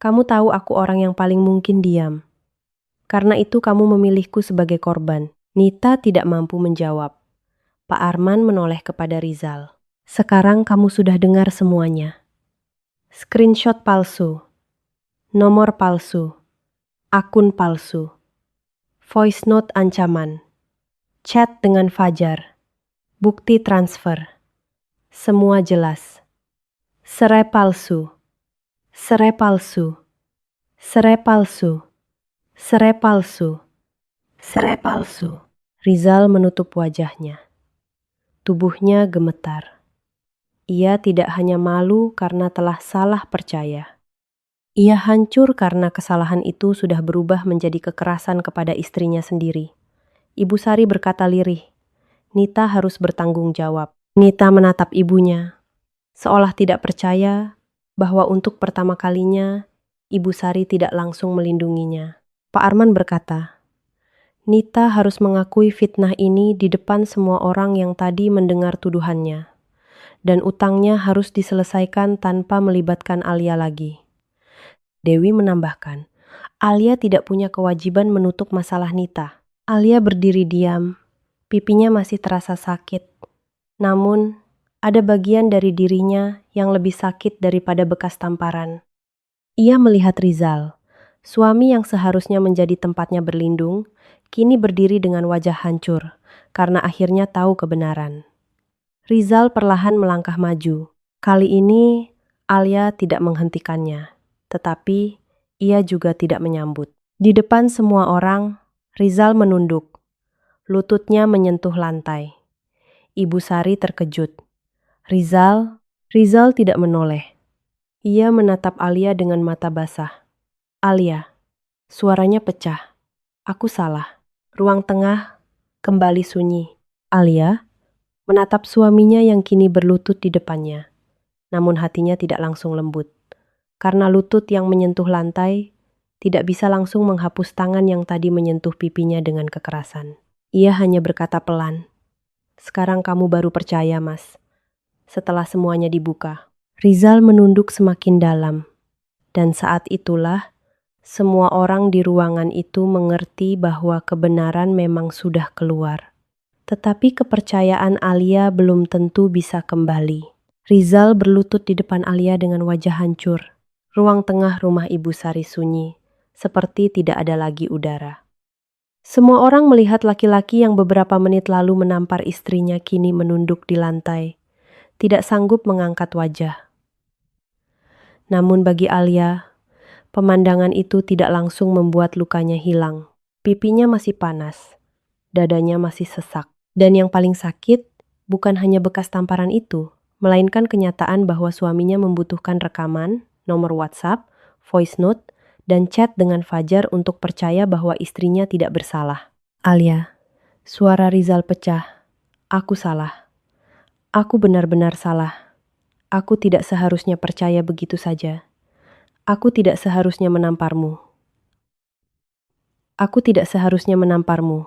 kamu tahu aku orang yang paling mungkin diam. Karena itu kamu memilihku sebagai korban. Nita tidak mampu menjawab. Pak Arman menoleh kepada Rizal. Sekarang kamu sudah dengar semuanya. Screenshot palsu, nomor palsu, akun palsu, voice note ancaman, chat dengan Fajar, bukti transfer. Semua jelas. Serai palsu, serai palsu, serai palsu, serai palsu, serai palsu. Rizal menutup wajahnya. Tubuhnya gemetar. Ia tidak hanya malu karena telah salah percaya. Ia hancur karena kesalahan itu sudah berubah menjadi kekerasan kepada istrinya sendiri. Ibu Sari berkata lirih, Nita harus bertanggung jawab. Nita menatap ibunya, seolah tidak percaya bahwa untuk pertama kalinya Ibu Sari tidak langsung melindunginya. Pak Arman berkata, Nita harus mengakui fitnah ini di depan semua orang yang tadi mendengar tuduhannya. Dan utangnya harus diselesaikan tanpa melibatkan Alia lagi. Dewi menambahkan, Alia tidak punya kewajiban menutup masalah Nita. Alia berdiri diam, pipinya masih terasa sakit. Namun, ada bagian dari dirinya yang lebih sakit daripada bekas tamparan. Ia melihat Rizal, suami yang seharusnya menjadi tempatnya berlindung, kini berdiri dengan wajah hancur karena akhirnya tahu kebenaran. Rizal perlahan melangkah maju. Kali ini, Alia tidak menghentikannya, tetapi ia juga tidak menyambut. Di depan semua orang, Rizal menunduk. Lututnya menyentuh lantai. Ibu Sari terkejut. Rizal tidak menoleh. Ia menatap Alia dengan mata basah. Alia, suaranya pecah. Aku salah. Ruang tengah kembali sunyi. Alia menatap suaminya yang kini berlutut di depannya. Namun hatinya tidak langsung lembut. Karena lutut yang menyentuh lantai tidak bisa langsung menghapus tangan yang tadi menyentuh pipinya dengan kekerasan. Ia hanya berkata pelan, Sekarang kamu baru percaya, Mas. Setelah semuanya dibuka. Rizal menunduk semakin dalam. Dan saat itulah, semua orang di ruangan itu mengerti bahwa kebenaran memang sudah keluar. Tetapi kepercayaan Alia belum tentu bisa kembali. Rizal berlutut di depan Alia dengan wajah hancur. Ruang tengah rumah Ibu Sari sunyi, seperti tidak ada lagi udara. Semua orang melihat laki-laki yang beberapa menit lalu menampar istrinya kini menunduk di lantai, tidak sanggup mengangkat wajah. Namun bagi Alia, pemandangan itu tidak langsung membuat lukanya hilang. Pipinya masih panas, dadanya masih sesak. Dan yang paling sakit, bukan hanya bekas tamparan itu, melainkan kenyataan bahwa suaminya membutuhkan rekaman, nomor WhatsApp, voice note, dan chat dengan Fajar untuk percaya bahwa istrinya tidak bersalah. Alia, suara Rizal pecah. Aku salah. Aku benar-benar salah. Aku tidak seharusnya percaya begitu saja. Aku tidak seharusnya menamparmu. Aku tidak seharusnya menamparmu.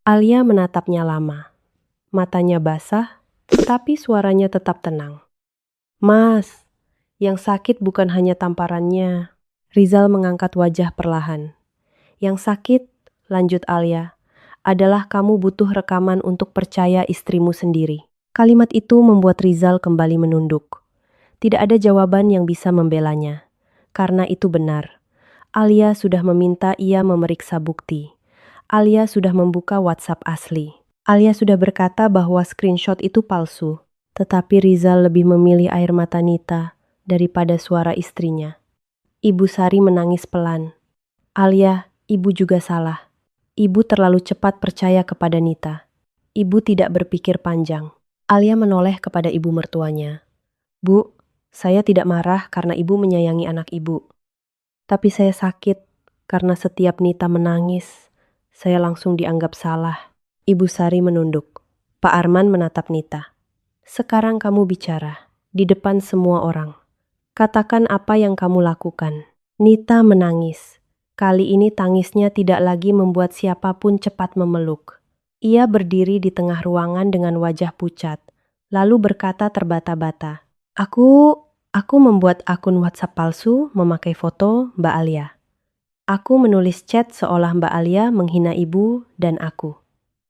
Alia menatapnya lama. Matanya basah, tapi suaranya tetap tenang. Mas, yang sakit bukan hanya tamparannya. Rizal mengangkat wajah perlahan. Yang sakit, lanjut Alia, adalah kamu butuh rekaman untuk percaya istrimu sendiri. Kalimat itu membuat Rizal kembali menunduk. Tidak ada jawaban yang bisa membelanya. Karena itu benar. Alia sudah meminta ia memeriksa bukti. Alia sudah membuka WhatsApp asli. Alia sudah berkata bahwa screenshot itu palsu. Tetapi Rizal lebih memilih air mata Nita daripada suara istrinya. Ibu Sari menangis pelan. Alia, ibu juga salah. Ibu terlalu cepat percaya kepada Nita. Ibu tidak berpikir panjang. Alia menoleh kepada ibu mertuanya. Bu, saya tidak marah karena ibu menyayangi anak ibu. Tapi saya sakit karena setiap Nita menangis, saya langsung dianggap salah. Ibu Sari menunduk. Pak Arman menatap Nita. Sekarang kamu bicara, di depan semua orang. Katakan apa yang kamu lakukan. Nita menangis. Kali ini tangisnya tidak lagi membuat siapapun cepat memeluk. Ia berdiri di tengah ruangan dengan wajah pucat, lalu berkata terbata-bata. Aku membuat akun WhatsApp palsu memakai foto Mbak Alia. Aku menulis chat seolah Mbak Alia menghina ibu dan aku.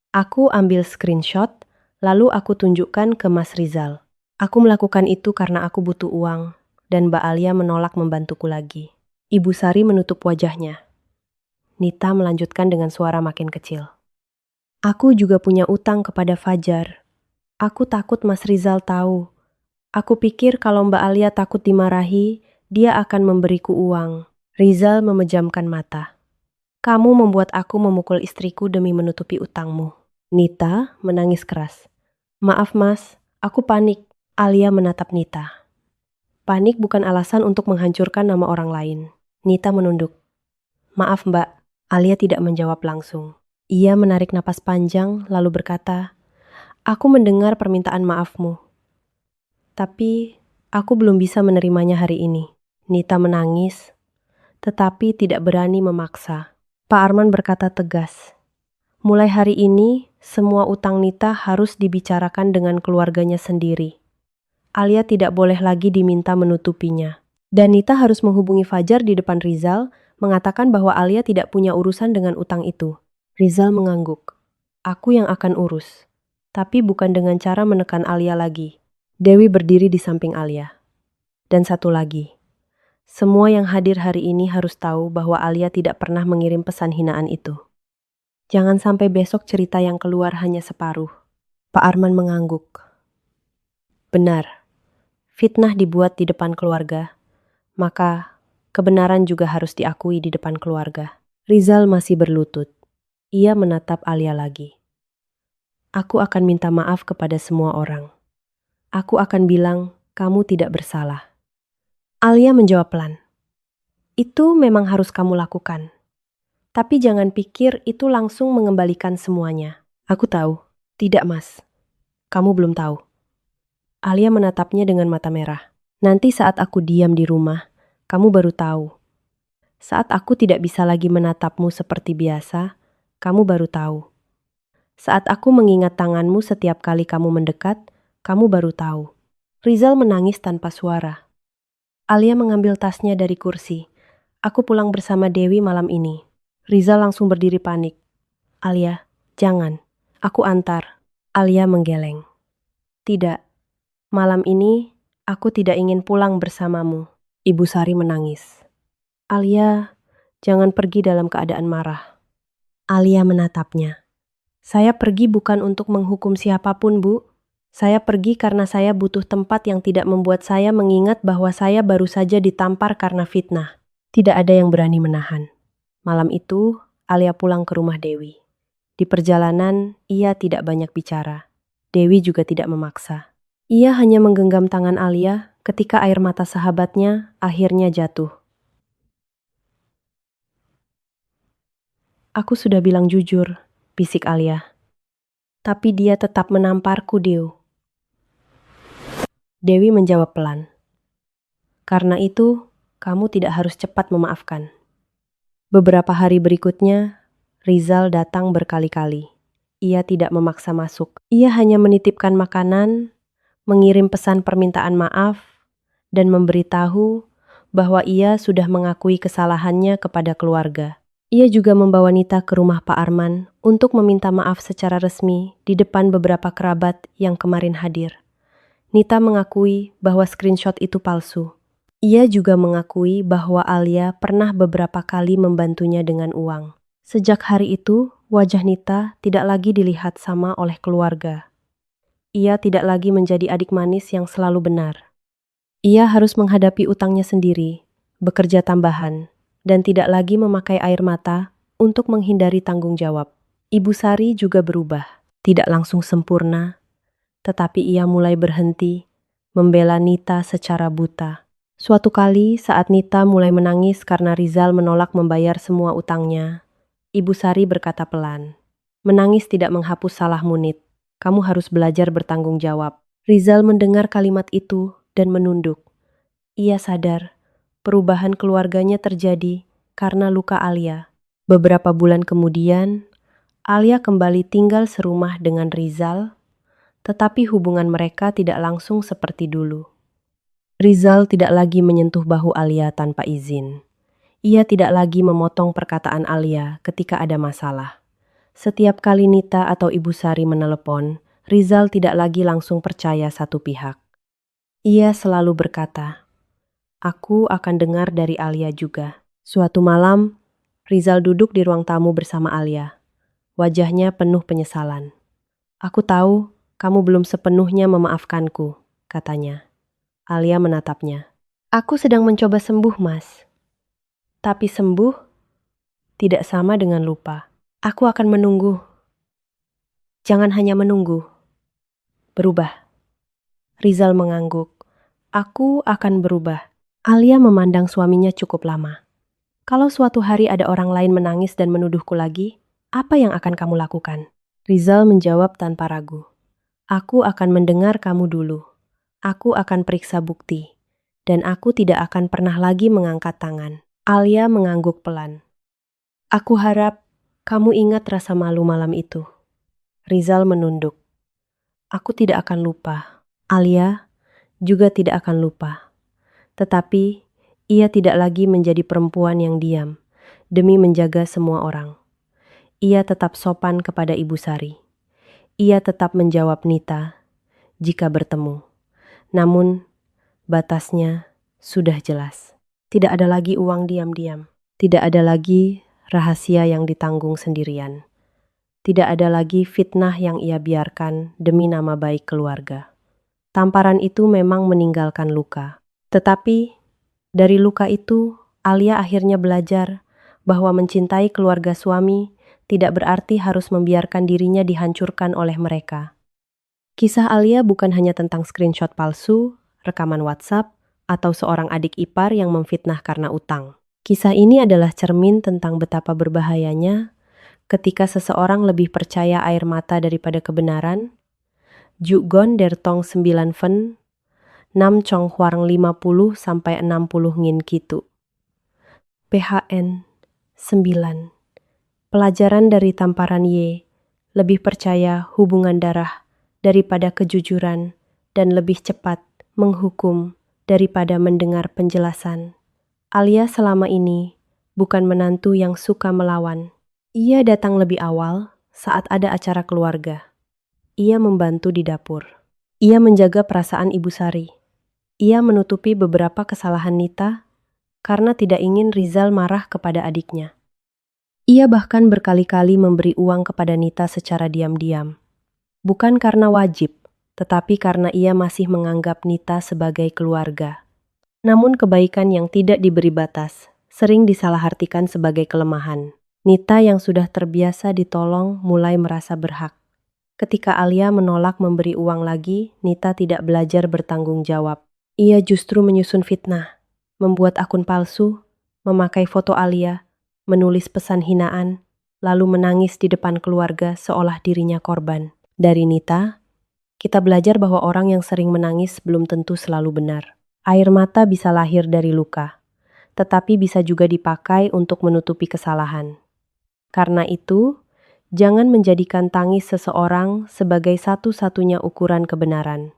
Aku ambil screenshot, lalu aku tunjukkan ke Mas Rizal. Aku melakukan itu karena aku butuh uang, dan Mbak Alia menolak membantuku lagi. Ibu Sari menutup wajahnya. Nita melanjutkan dengan suara makin kecil. Aku juga punya utang kepada Fajar. Aku takut Mas Rizal tahu. Aku pikir kalau Mbak Alia takut dimarahi, dia akan memberiku uang. Rizal memejamkan mata. Kamu membuat aku memukul istriku demi menutupi utangmu. Nita menangis keras. Maaf Mas, aku panik. Alia menatap Nita. Panik bukan alasan untuk menghancurkan nama orang lain. Nita menunduk. Maaf Mbak, Alia tidak menjawab langsung. Ia menarik napas panjang lalu berkata, aku mendengar permintaan maafmu. Tapi aku belum bisa menerimanya hari ini. Nita menangis, tetapi tidak berani memaksa. Pak Arman berkata tegas. Mulai hari ini, semua utang Nita harus dibicarakan dengan keluarganya sendiri. Alia tidak boleh lagi diminta menutupinya. Dan Nita harus menghubungi Fajar di depan Rizal, mengatakan bahwa Alia tidak punya urusan dengan utang itu. Rizal mengangguk. Aku yang akan urus. Tapi bukan dengan cara menekan Alia lagi. Dewi berdiri di samping Alia. Dan satu lagi. Semua yang hadir hari ini harus tahu bahwa Alia tidak pernah mengirim pesan hinaan itu. Jangan sampai besok cerita yang keluar hanya separuh. Pak Arman mengangguk. Benar. Fitnah dibuat di depan keluarga. Maka kebenaran juga harus diakui di depan keluarga. Rizal masih berlutut. Ia menatap Alia lagi. Aku akan minta maaf kepada semua orang. Aku akan bilang, kamu tidak bersalah. Alia menjawab pelan. Itu memang harus kamu lakukan. Tapi jangan pikir itu langsung mengembalikan semuanya. Aku tahu. Tidak Mas. Kamu belum tahu. Alia menatapnya dengan mata merah. Nanti saat aku diam di rumah, kamu baru tahu. Saat aku tidak bisa lagi menatapmu seperti biasa, kamu baru tahu. Saat aku mengingat tanganmu setiap kali kamu mendekat, kamu baru tahu. Rizal menangis tanpa suara. Alia mengambil tasnya dari kursi. Aku pulang bersama Dewi malam ini. Rizal langsung berdiri panik. Alia, jangan. Aku antar. Alia menggeleng. Tidak. Malam ini, aku tidak ingin pulang bersamamu. Ibu Sari menangis. Alia, jangan pergi dalam keadaan marah. Alia menatapnya. Saya pergi bukan untuk menghukum siapapun, Bu. Saya pergi karena saya butuh tempat yang tidak membuat saya mengingat bahwa saya baru saja ditampar karena fitnah. Tidak ada yang berani menahan. Malam itu, Alia pulang ke rumah Dewi. Di perjalanan, ia tidak banyak bicara. Dewi juga tidak memaksa. Ia hanya menggenggam tangan Alia ketika air mata sahabatnya akhirnya jatuh. Aku sudah bilang jujur, bisik Alia. Tapi dia tetap menamparku, Deo. Dewi menjawab pelan. Karena itu, kamu tidak harus cepat memaafkan. Beberapa hari berikutnya, Rizal datang berkali-kali. Ia tidak memaksa masuk. Ia hanya menitipkan makanan, mengirim pesan permintaan maaf, dan memberitahu bahwa ia sudah mengakui kesalahannya kepada keluarga. Ia juga membawa Nita ke rumah Pak Arman untuk meminta maaf secara resmi di depan beberapa kerabat yang kemarin hadir. Nita mengakui bahwa screenshot itu palsu. Ia juga mengakui bahwa Alia pernah beberapa kali membantunya dengan uang. Sejak hari itu, wajah Nita tidak lagi dilihat sama oleh keluarga. Ia tidak lagi menjadi adik manis yang selalu benar. Ia harus menghadapi utangnya sendiri, bekerja tambahan, dan tidak lagi memakai air mata untuk menghindari tanggung jawab. Ibu Sari juga berubah, tidak langsung sempurna, tetapi ia mulai berhenti membela Nita secara buta. Suatu kali saat Nita mulai menangis karena Rizal menolak membayar semua utangnya, Ibu Sari berkata pelan, menangis tidak menghapus salahmu Nit, kamu harus belajar bertanggung jawab. Rizal mendengar kalimat itu dan menunduk. Ia sadar, perubahan keluarganya terjadi karena luka Alia. Beberapa bulan kemudian, Alia kembali tinggal serumah dengan Rizal, tetapi hubungan mereka tidak langsung seperti dulu. Rizal tidak lagi menyentuh bahu Alia tanpa izin. Ia tidak lagi memotong perkataan Alia ketika ada masalah. Setiap kali Nita atau Ibu Sari menelepon, Rizal tidak lagi langsung percaya satu pihak. Ia selalu berkata, aku akan dengar dari Alia juga. Suatu malam, Rizal duduk di ruang tamu bersama Alia. Wajahnya penuh penyesalan. "Aku tahu kamu belum sepenuhnya memaafkanku," katanya. Alia menatapnya. "Aku sedang mencoba sembuh, Mas. Tapi sembuh tidak sama dengan lupa. Aku akan menunggu. Jangan hanya menunggu. Berubah." Rizal mengangguk. "Aku akan berubah." Alia memandang suaminya cukup lama. "Kalau suatu hari ada orang lain menangis dan menuduhku lagi, apa yang akan kamu lakukan?" Rizal menjawab tanpa ragu. "Aku akan mendengar kamu dulu. Aku akan periksa bukti. Dan aku tidak akan pernah lagi mengangkat tangan." Alia mengangguk pelan. "Aku harap kamu ingat rasa malu malam itu." Rizal menunduk. "Aku tidak akan lupa." Alia juga tidak akan lupa. Tetapi ia tidak lagi menjadi perempuan yang diam demi menjaga semua orang. Ia tetap sopan kepada Ibu Sari. Ia tetap menjawab Nita jika bertemu. Namun batasnya sudah jelas. Tidak ada lagi uang diam-diam. Tidak ada lagi rahasia yang ditanggung sendirian. Tidak ada lagi fitnah yang ia biarkan demi nama baik keluarga. Tamparan itu memang meninggalkan luka. Tetapi dari luka itu, Alia akhirnya belajar bahwa mencintai keluarga suami tidak berarti harus membiarkan dirinya dihancurkan oleh mereka. Kisah Alia bukan hanya tentang screenshot palsu, rekaman WhatsApp, atau seorang adik ipar yang memfitnah karena utang. Kisah ini adalah cermin tentang betapa berbahayanya ketika seseorang lebih percaya air mata daripada kebenaran. Jugon der tong 9 ven, 6 chong huarang 50 sampai 60 ngin kitu. PHN 9. Pelajaran dari tamparan Y, lebih percaya hubungan darah daripada kejujuran dan lebih cepat menghukum daripada mendengar penjelasan. Alia selama ini bukan menantu yang suka melawan. Ia datang lebih awal saat ada acara keluarga. Ia membantu di dapur. Ia menjaga perasaan Ibu Sari. Ia menutupi beberapa kesalahan Nita karena tidak ingin Rizal marah kepada adiknya. Ia bahkan berkali-kali memberi uang kepada Nita secara diam-diam. Bukan karena wajib, tetapi karena ia masih menganggap Nita sebagai keluarga. Namun kebaikan yang tidak diberi batas sering disalahartikan sebagai kelemahan. Nita yang sudah terbiasa ditolong mulai merasa berhak. Ketika Alia menolak memberi uang lagi, Nita tidak belajar bertanggung jawab. Ia justru menyusun fitnah, membuat akun palsu, memakai foto Alia, menulis pesan hinaan, lalu menangis di depan keluarga seolah dirinya korban. Dari Nita, kita belajar bahwa orang yang sering menangis belum tentu selalu benar. Air mata bisa lahir dari luka, tetapi bisa juga dipakai untuk menutupi kesalahan. Karena itu, jangan menjadikan tangis seseorang sebagai satu-satunya ukuran kebenaran.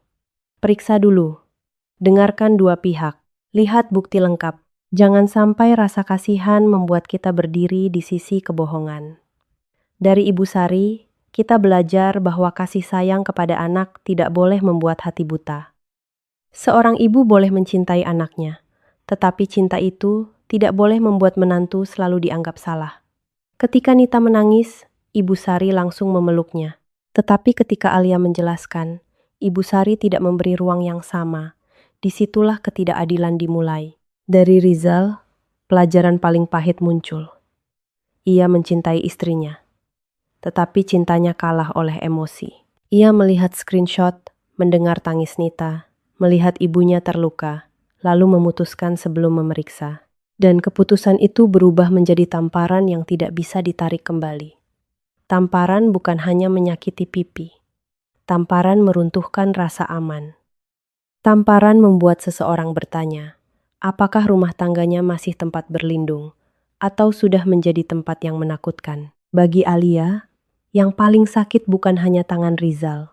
Periksa dulu, dengarkan dua pihak, lihat bukti lengkap. Jangan sampai rasa kasihan membuat kita berdiri di sisi kebohongan. Dari Ibu Sari, kita belajar bahwa kasih sayang kepada anak tidak boleh membuat hati buta. Seorang ibu boleh mencintai anaknya, tetapi cinta itu tidak boleh membuat menantu selalu dianggap salah. Ketika Nita menangis, Ibu Sari langsung memeluknya. Tetapi ketika Alia menjelaskan, Ibu Sari tidak memberi ruang yang sama. Disitulah ketidakadilan dimulai. Dari Rizal, pelajaran paling pahit muncul. Ia mencintai istrinya, tetapi cintanya kalah oleh emosi. Ia melihat screenshot, mendengar tangis Nita, melihat ibunya terluka, lalu memutuskan sebelum memeriksa. Dan keputusan itu berubah menjadi tamparan yang tidak bisa ditarik kembali. Tamparan bukan hanya menyakiti pipi. Tamparan meruntuhkan rasa aman. Tamparan membuat seseorang bertanya, apakah rumah tangganya masih tempat berlindung, atau sudah menjadi tempat yang menakutkan? Bagi Alia, yang paling sakit bukan hanya tangan Rizal,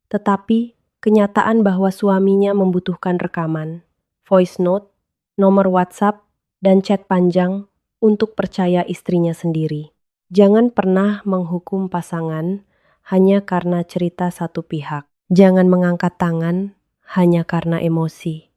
tetapi kenyataan bahwa suaminya membutuhkan rekaman, voice note, nomor WhatsApp, dan chat panjang untuk percaya istrinya sendiri. Jangan pernah menghukum pasangan hanya karena cerita satu pihak. Jangan mengangkat tangan hanya karena emosi.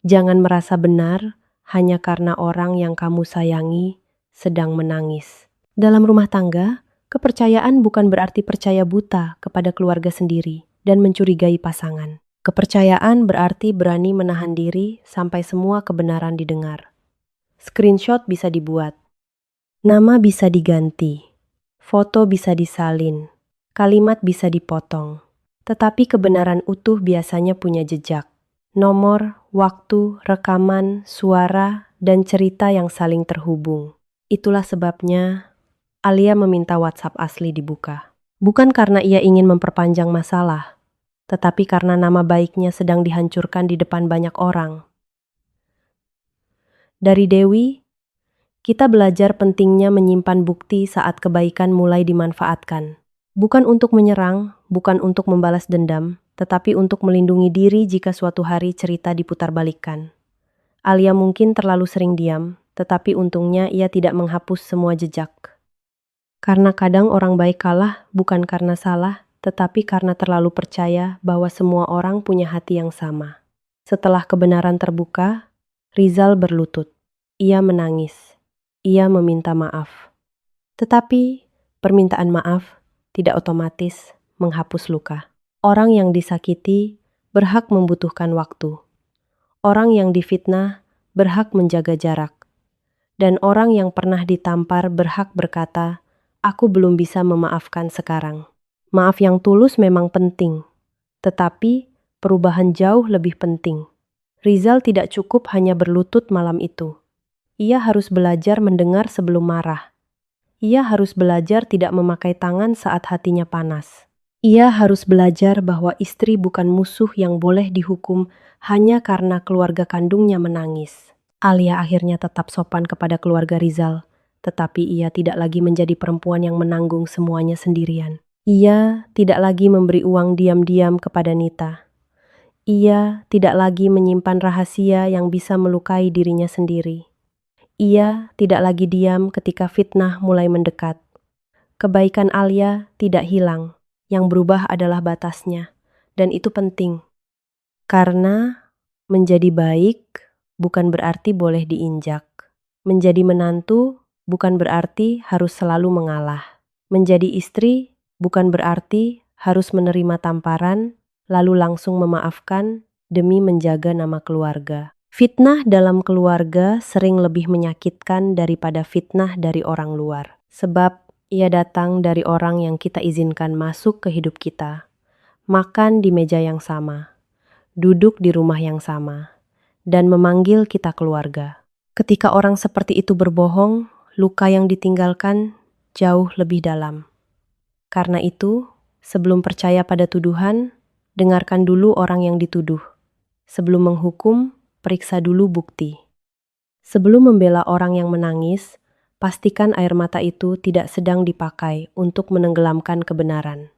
Jangan merasa benar hanya karena orang yang kamu sayangi sedang menangis. Dalam rumah tangga, kepercayaan bukan berarti percaya buta kepada keluarga sendiri dan mencurigai pasangan. Kepercayaan berarti berani menahan diri sampai semua kebenaran didengar. Screenshot bisa dibuat, nama bisa diganti, foto bisa disalin, kalimat bisa dipotong. Tetapi kebenaran utuh biasanya punya jejak. Nomor, waktu, rekaman, suara, dan cerita yang saling terhubung. Itulah sebabnya Alia meminta WhatsApp asli dibuka. Bukan karena ia ingin memperpanjang masalah, tetapi karena nama baiknya sedang dihancurkan di depan banyak orang. Dari Dewi, kita belajar pentingnya menyimpan bukti saat kebaikan mulai dimanfaatkan. Bukan untuk menyerang, bukan untuk membalas dendam, tetapi untuk melindungi diri jika suatu hari cerita diputarbalikkan. Alia mungkin terlalu sering diam, tetapi untungnya ia tidak menghapus semua jejak. Karena kadang orang baik kalah bukan karena salah, tetapi karena terlalu percaya bahwa semua orang punya hati yang sama. Setelah kebenaran terbuka, Rizal berlutut. Ia menangis. Ia meminta maaf. Tetapi permintaan maaf tidak otomatis menghapus luka. Orang yang disakiti berhak membutuhkan waktu. Orang yang difitnah berhak menjaga jarak. Dan orang yang pernah ditampar berhak berkata, "Aku belum bisa memaafkan sekarang." Maaf yang tulus memang penting, tetapi perubahan jauh lebih penting. Rizal tidak cukup hanya berlutut malam itu. Ia harus belajar mendengar sebelum marah. Ia harus belajar tidak memakai tangan saat hatinya panas. Ia harus belajar bahwa istri bukan musuh yang boleh dihukum hanya karena keluarga kandungnya menangis. Alia akhirnya tetap sopan kepada keluarga Rizal, tetapi ia tidak lagi menjadi perempuan yang menanggung semuanya sendirian. Ia tidak lagi memberi uang diam-diam kepada Nita. Ia tidak lagi menyimpan rahasia yang bisa melukai dirinya sendiri. Ia tidak lagi diam ketika fitnah mulai mendekat. Kebaikan Alia tidak hilang. Yang berubah adalah batasnya, dan itu penting. Karena menjadi baik bukan berarti boleh diinjak. Menjadi menantu bukan berarti harus selalu mengalah. Menjadi istri bukan berarti harus menerima tamparan, lalu langsung memaafkan demi menjaga nama keluarga. Fitnah dalam keluarga sering lebih menyakitkan daripada fitnah dari orang luar. Sebab ia datang dari orang yang kita izinkan masuk ke hidup kita, makan di meja yang sama, duduk di rumah yang sama, dan memanggil kita keluarga. Ketika orang seperti itu berbohong, luka yang ditinggalkan jauh lebih dalam. Karena itu, sebelum percaya pada tuduhan, dengarkan dulu orang yang dituduh. Sebelum menghukum, periksa dulu bukti. Sebelum membela orang yang menangis, pastikan air mata itu tidak sedang dipakai untuk menenggelamkan kebenaran.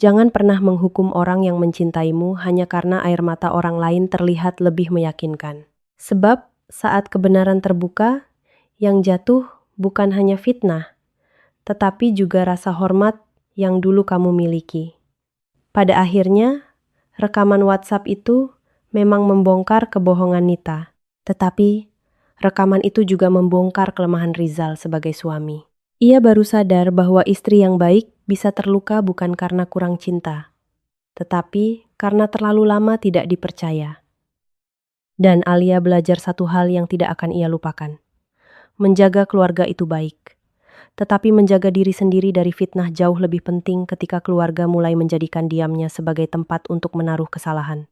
Jangan pernah menghukum orang yang mencintaimu hanya karena air mata orang lain terlihat lebih meyakinkan. Sebab saat kebenaran terbuka, yang jatuh bukan hanya fitnah, tetapi juga rasa hormat yang dulu kamu miliki. Pada akhirnya, rekaman WhatsApp itu memang membongkar kebohongan Nita, tetapi rekaman itu juga membongkar kelemahan Rizal sebagai suami. Ia baru sadar bahwa istri yang baik bisa terluka bukan karena kurang cinta, tetapi karena terlalu lama tidak dipercaya. Dan Alia belajar satu hal yang tidak akan ia lupakan. Menjaga keluarga itu baik, tetapi menjaga diri sendiri dari fitnah jauh lebih penting ketika keluarga mulai menjadikan diamnya sebagai tempat untuk menaruh kesalahan.